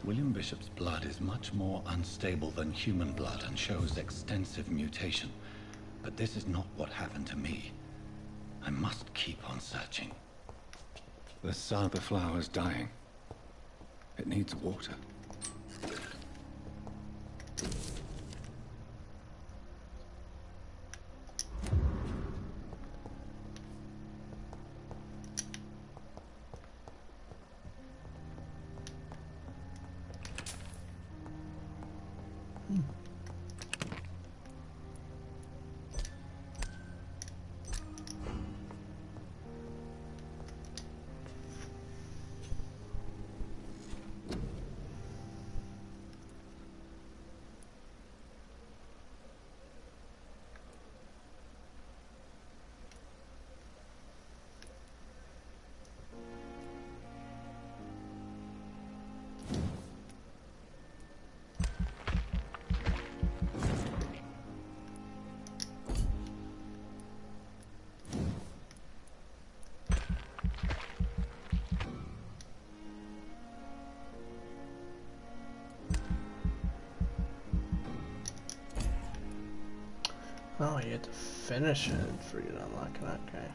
William Bishop's blood is much more unstable than human blood and shows extensive mutation. But this is not what happened to me. I must keep on searching. The flower's dying. It needs water. Oh, you have to finish it for you to unlock it, okay.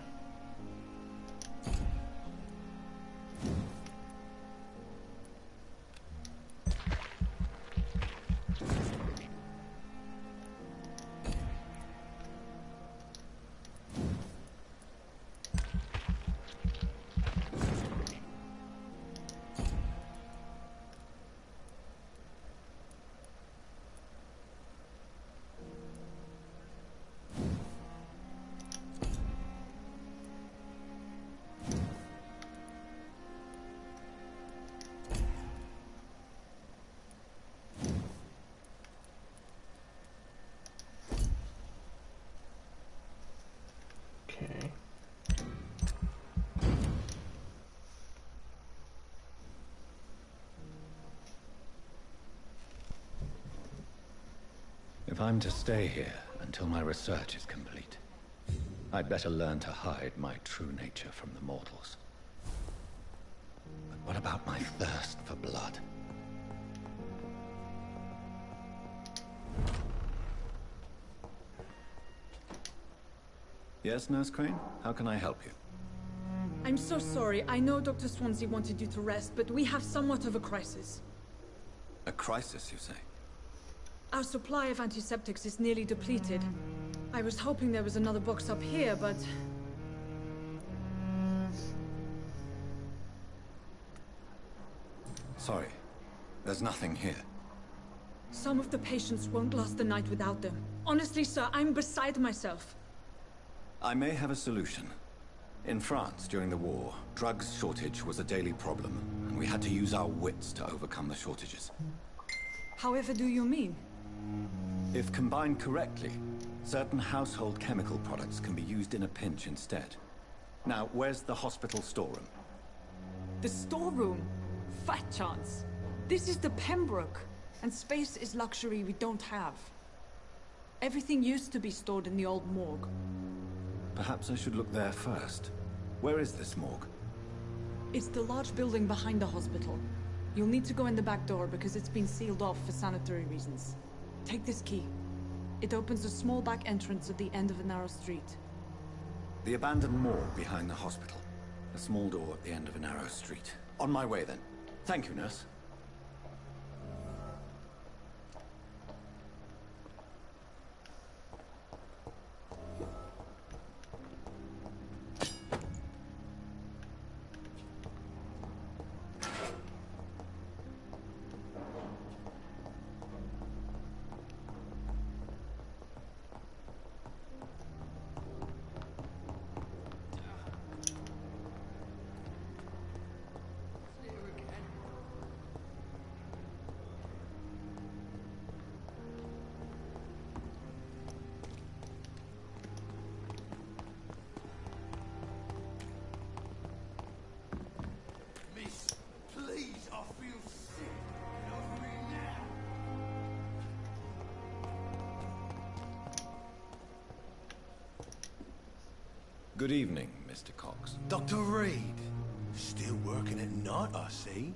I'm to stay here until my research is complete. I'd better learn to hide my true nature from the mortals. But what about my thirst for blood? Yes, Nurse Crane? How can I help you? I'm so sorry. I know Dr. Swansea wanted you to rest, but we have somewhat of a crisis. A crisis, you say? Our supply of antiseptics is nearly depleted. I was hoping there was another box up here, but... Sorry. There's nothing here. Some of the patients won't last the night without them. Honestly, sir, I'm beside myself. I may have a solution. In France, during the war, drugs shortage was a daily problem, and we had to use our wits to overcome the shortages. However do you mean? If combined correctly, certain household chemical products can be used in a pinch instead. Now, where's the hospital storeroom? The storeroom? Fat chance. This is the Pembroke, and space is luxury we don't have. Everything used to be stored in the old morgue. Perhaps I should look there first. Where is this morgue? It's the large building behind the hospital. You'll need to go in the back door because it's been sealed off for sanitary reasons. Take this key. It opens a small back entrance at the end of a narrow street. The abandoned morgue behind the hospital. A small door at the end of a narrow street. On my way then. Thank you, nurse. Good evening, Mr. Cox. Dr. Reed. Still working at night, I see.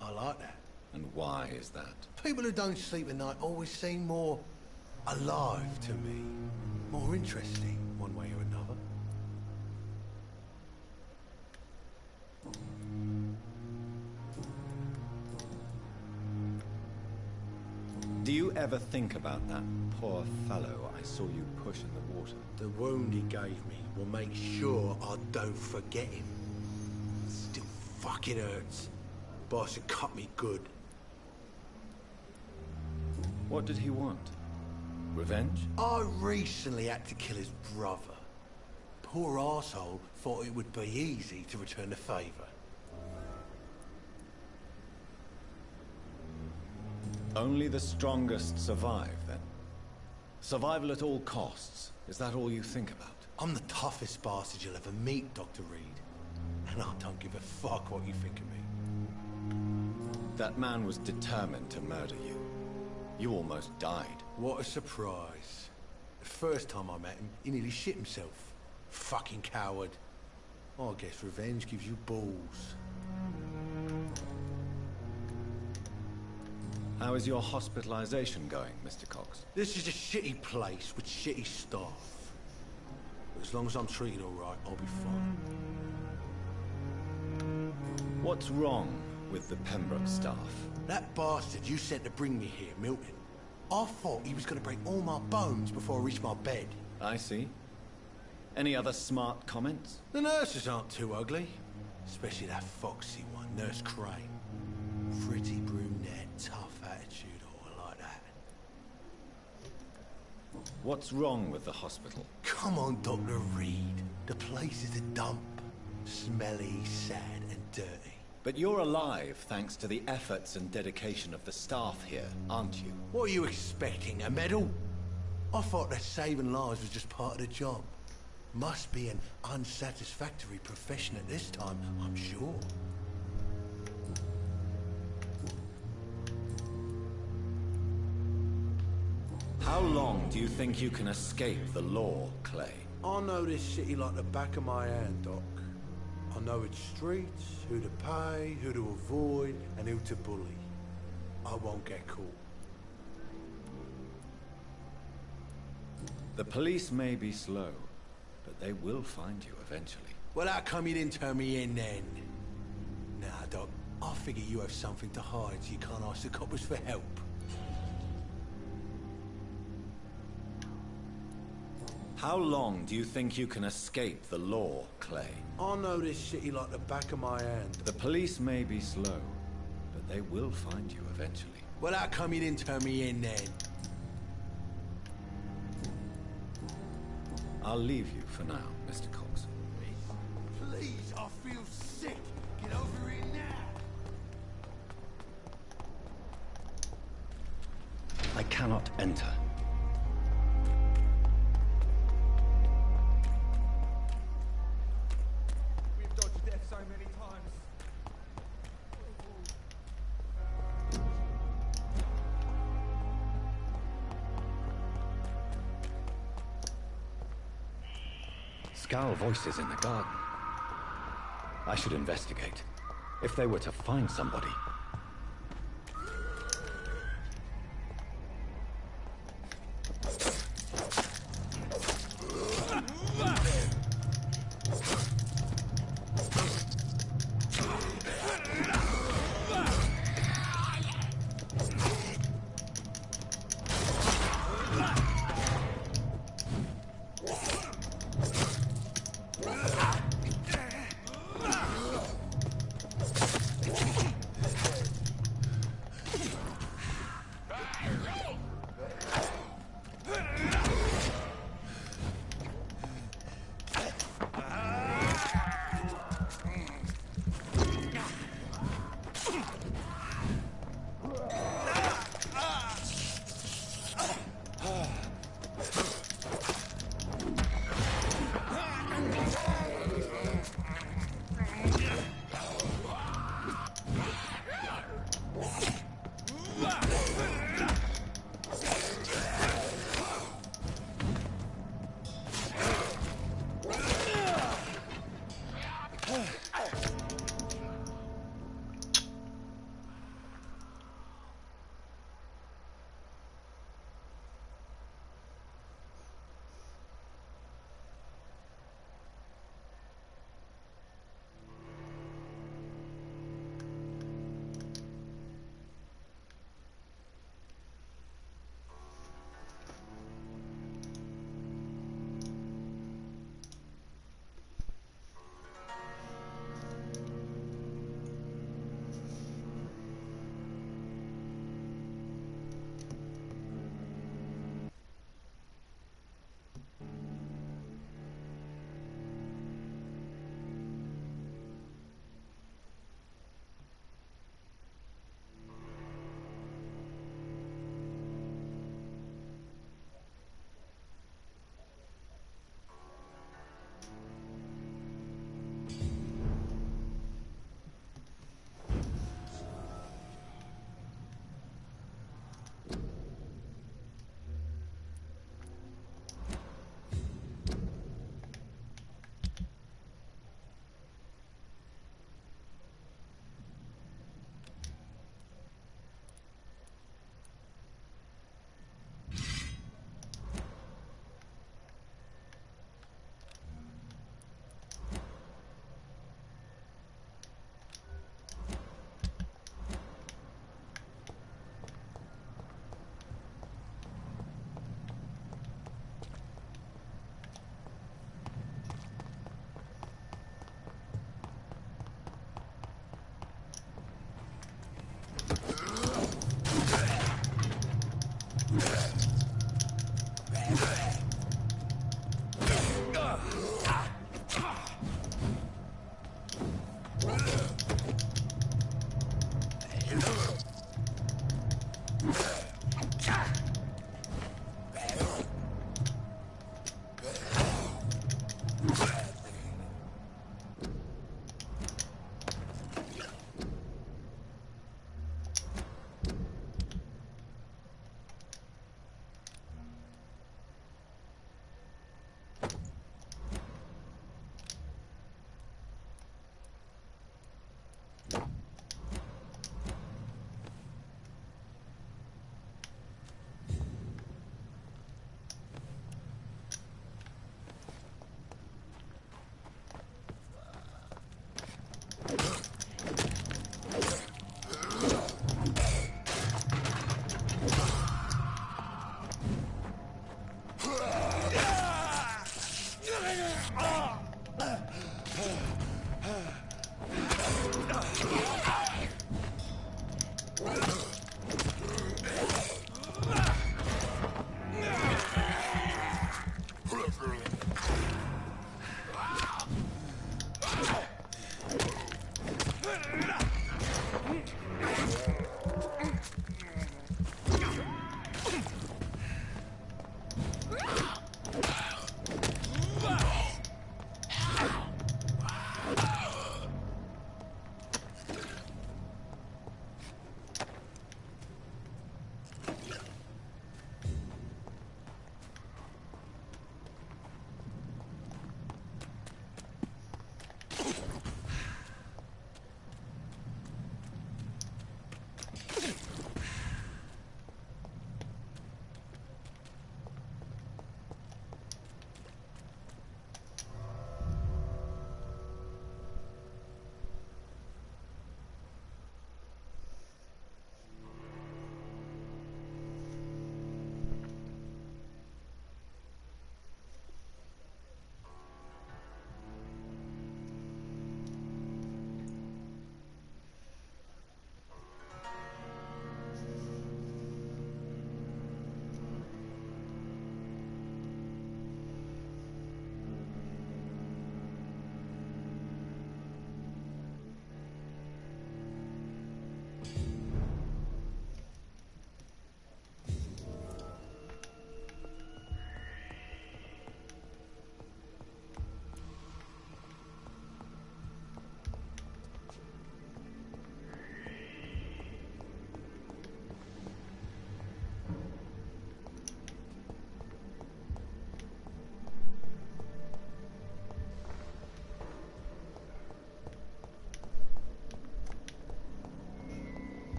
I like that. And why is that? People who don't sleep at night always seem more alive to me. More interesting, one way or another. Do you ever think about that poor fellow I saw you push in the water? The wound he gave me will make sure I don't forget him. Still fucking hurts. Boss had cut me good. What did he want? Revenge? I recently had to kill his brother. Poor arsehole thought it would be easy to return the favor. Only the strongest survive, then? Survival at all costs. Is that all you think about? I'm the toughest bastard you'll ever meet, Dr. Reed. And I don't give a fuck what you think of me. That man was determined to murder you. You almost died. What a surprise. The first time I met him, he nearly shit himself. Fucking coward. I guess revenge gives you balls. How is your hospitalization going, Mr. Cox? This is a shitty place with shitty staff. But as long as I'm treated all right, I'll be fine. What's wrong with the Pembroke staff? That bastard you sent to bring me here, Milton. I thought he was going to break all my bones before I reached my bed. I see. Any other smart comments? The nurses aren't too ugly. Especially that foxy one, Nurse Crane. Pretty brunette, tough attitude, all like that. What's wrong with the hospital? Come on, Dr. Reed. The place is a dump. Smelly, sad, and dirty. But you're alive thanks to the efforts and dedication of the staff here, aren't you? What are you expecting, a medal? I thought that saving lives was just part of the job. Must be an unsatisfactory profession at this time, I'm sure. How long do you think you can escape the law, Clay? I know this city like the back of my hand, Doc. I know its streets, who to pay, who to avoid, and who to bully. I won't get caught. The police may be slow, but they will find you eventually. Well, how come you didn't turn me in then? Nah, Doc, I figure you have something to hide so you can't ask the coppers for help. How long do you think you can escape the law, Clay? I know this city like the back of my hand. The police may be slow, but they will find you eventually. Well, how come you didn't turn me in then? I'll leave you for now, Mr. Cox. Please, I feel sick. Get over here now. I cannot enter. We've dodged death so many times. Scowl voices in the garden. I should investigate. If they were to find somebody.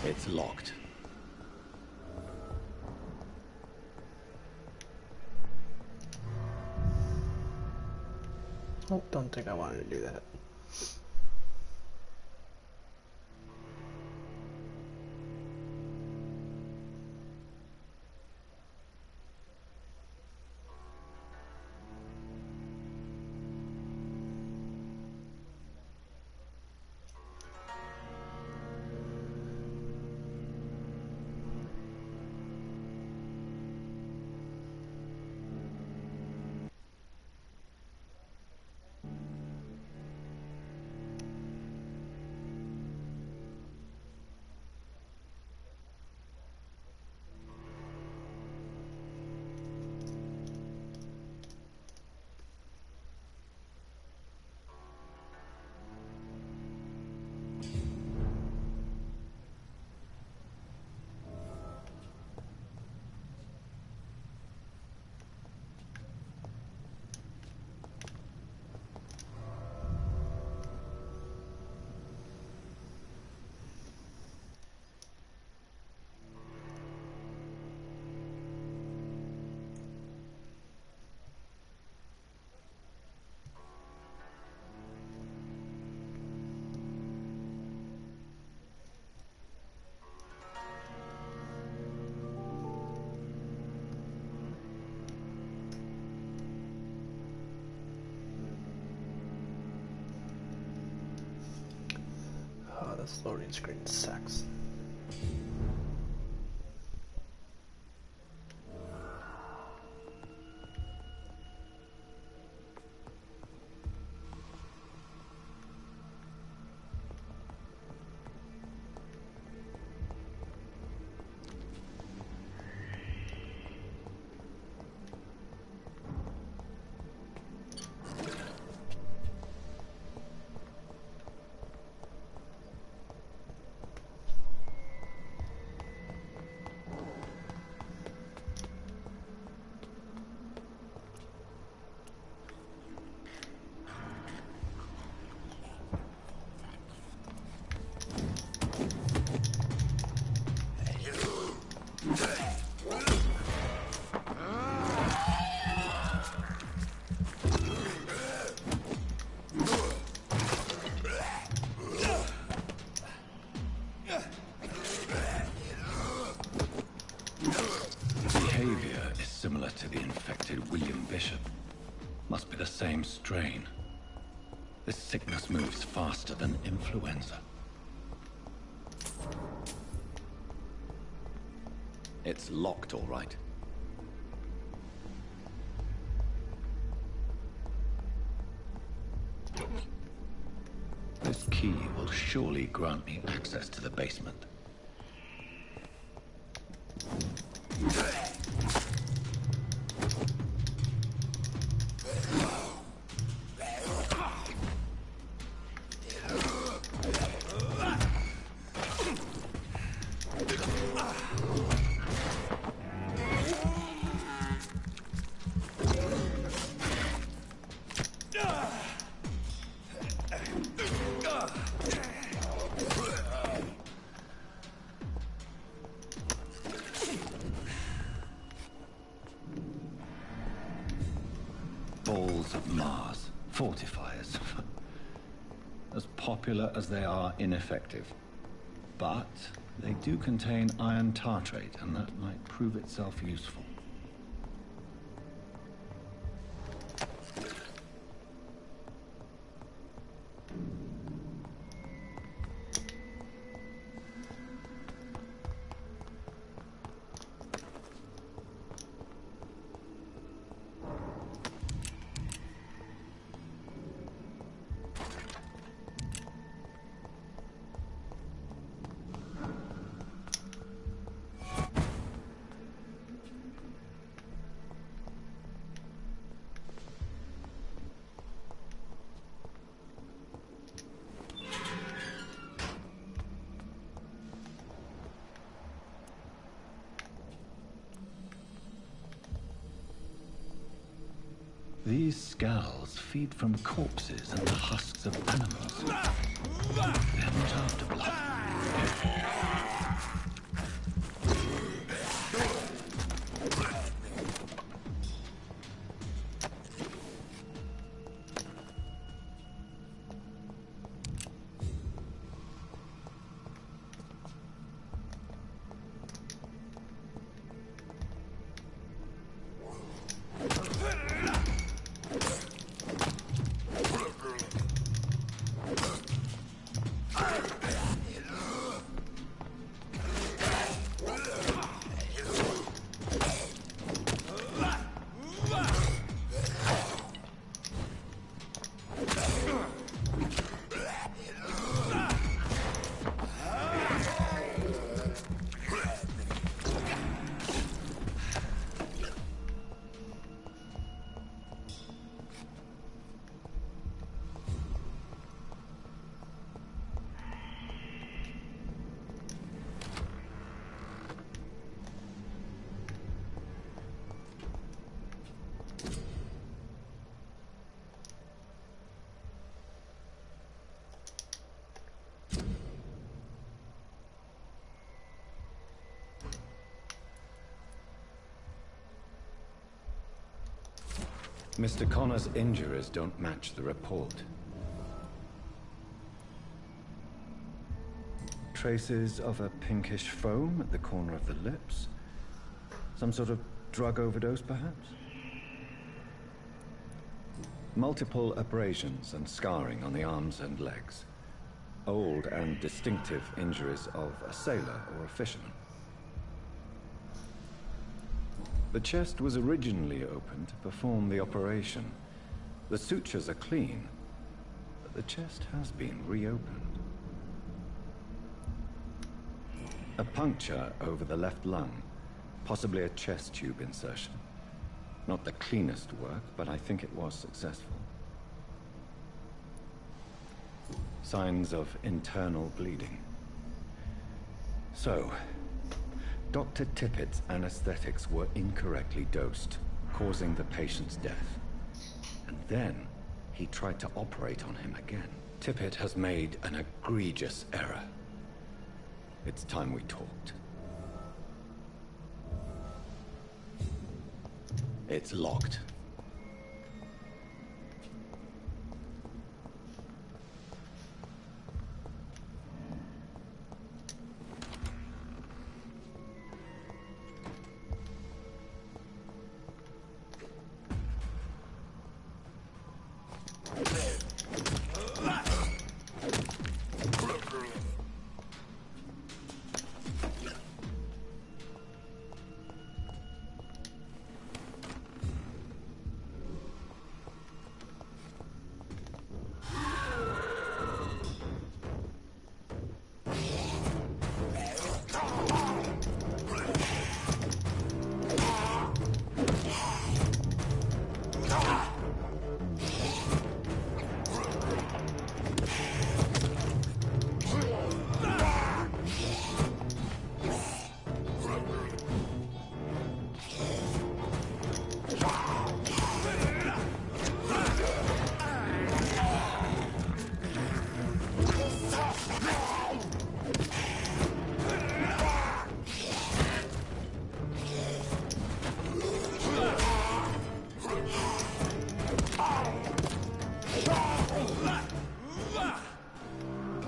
It's locked. Oh, don't think I wanted to do that. Oh, this loading screen sucks. sickness moves faster than influenza. It's locked, all right. This key will surely grant me access to the basement. Balls of Mars, fortifiers. As popular as they are ineffective. But they do contain iron tartrate, and that might prove itself useful. These scowls feed from corpses and the husks of animals. They're not after blood. Mr. Connor's injuries don't match the report. Traces of a pinkish foam at the corner of the lips. Some sort of drug overdose, perhaps? Multiple abrasions and scarring on the arms and legs. Old and distinctive injuries of a sailor or a fisherman. The chest was originally open to perform the operation. The sutures are clean, but the chest has been reopened. A puncture over the left lung, possibly a chest tube insertion. Not the cleanest work, but I think it was successful. Signs of internal bleeding. So, Dr. Tippett's anesthetics were incorrectly dosed, causing the patient's death. And then, he tried to operate on him again. Tippett has made an egregious error. It's time we talked. It's locked.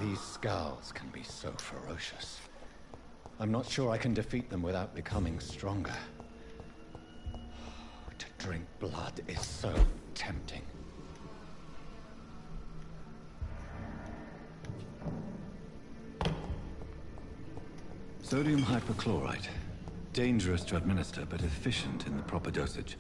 These scowls can be so ferocious. I'm not sure I can defeat them without becoming stronger. To drink blood is so tempting. Sodium hypochlorite. Dangerous to administer, but efficient in the proper dosage.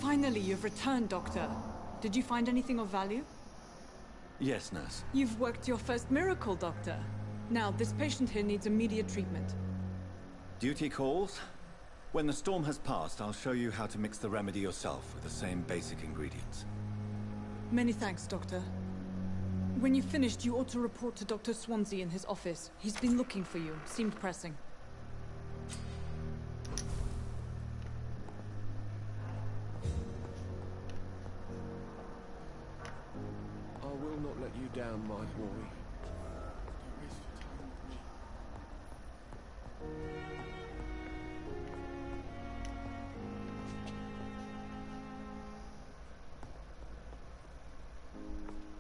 Finally, you've returned, Doctor. Did you find anything of value? Yes, nurse. You've worked your first miracle, Doctor. Now, this patient here needs immediate treatment. Duty calls. When the storm has passed, I'll show you how to mix the remedy yourself with the same basic ingredients. Many thanks, Doctor. When you've finished, you ought to report to Dr. Swansea in his office. He's been looking for you. Seemed pressing. I will not let you down, my boy.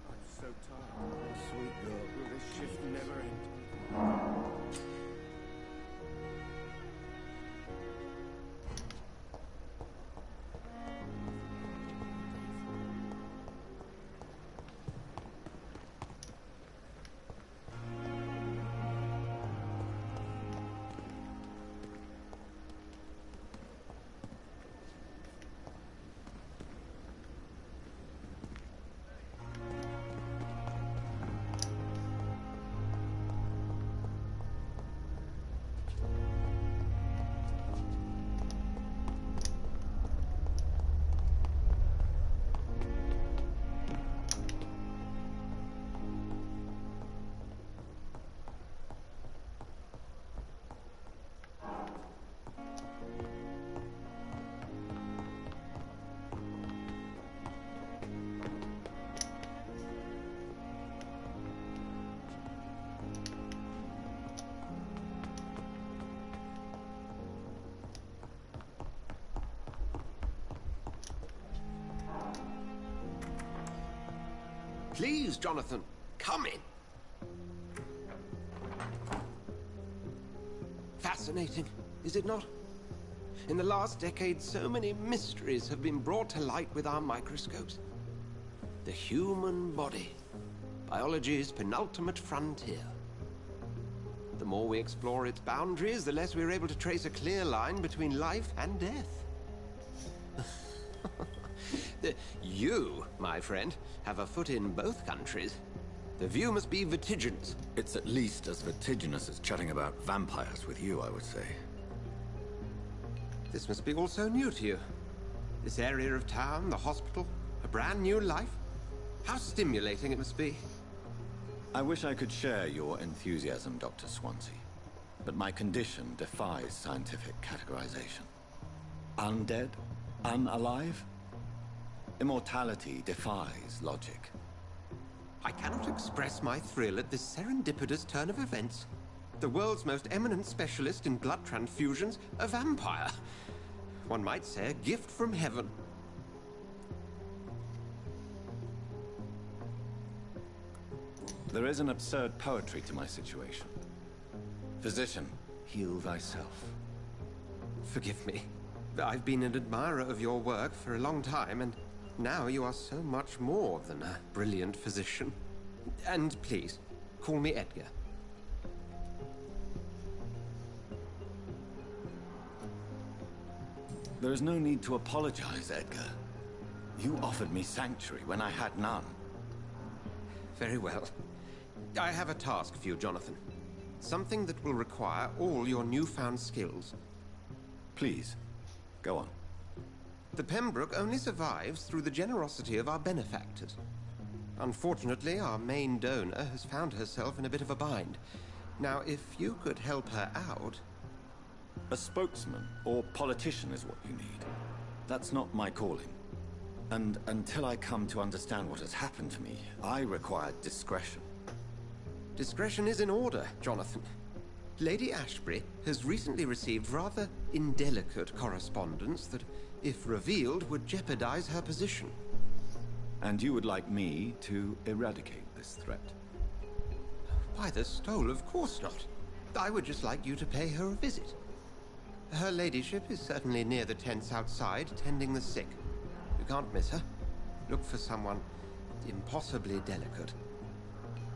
I'm so tired. Sweet girl, will this shift never end? Please, Jonathan, come in. Fascinating, is it not? In the last decade, so many mysteries have been brought to light with our microscopes. The human body, biology's penultimate frontier. The more we explore its boundaries, the less we're able to trace a clear line between life and death. You, my friend, have a foot in both countries. The view must be vertiginous. It's at least as vertiginous as chatting about vampires with you, I would say. This must be all so new to you. This area of town, the hospital, a brand new life. How stimulating it must be. I wish I could share your enthusiasm, Dr. Swansea. But my condition defies scientific categorization. Undead? Unalive? Immortality defies logic. I cannot express my thrill at this serendipitous turn of events. The world's most eminent specialist in blood transfusions, a vampire. One might say a gift from heaven. There is an absurd poetry to my situation. Physician, heal thyself. Forgive me. I've been an admirer of your work for a long time, and now you are so much more than a brilliant physician. And please, call me Edgar. There is no need to apologize, Edgar. You offered me sanctuary when I had none. Very well. I have a task for you, Jonathan. Something that will require all your newfound skills. Please, go on. The Pembroke only survives through the generosity of our benefactors. Unfortunately, our main donor has found herself in a bit of a bind. Now, if you could help her out... A spokesman or politician is what you need. That's not my calling. And until I come to understand what has happened to me, I require discretion. Discretion is in order, Jonathan. Lady Ashbury has recently received rather indelicate correspondence that, if revealed, would jeopardize her position. And you would like me to eradicate this threat? By the stole, of course not. I would just like you to pay her a visit. Her ladyship is certainly near the tents outside, tending the sick. You can't miss her. Look for someone impossibly delicate.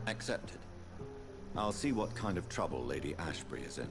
Accepted. I'll see what kind of trouble Lady Ashbury is in.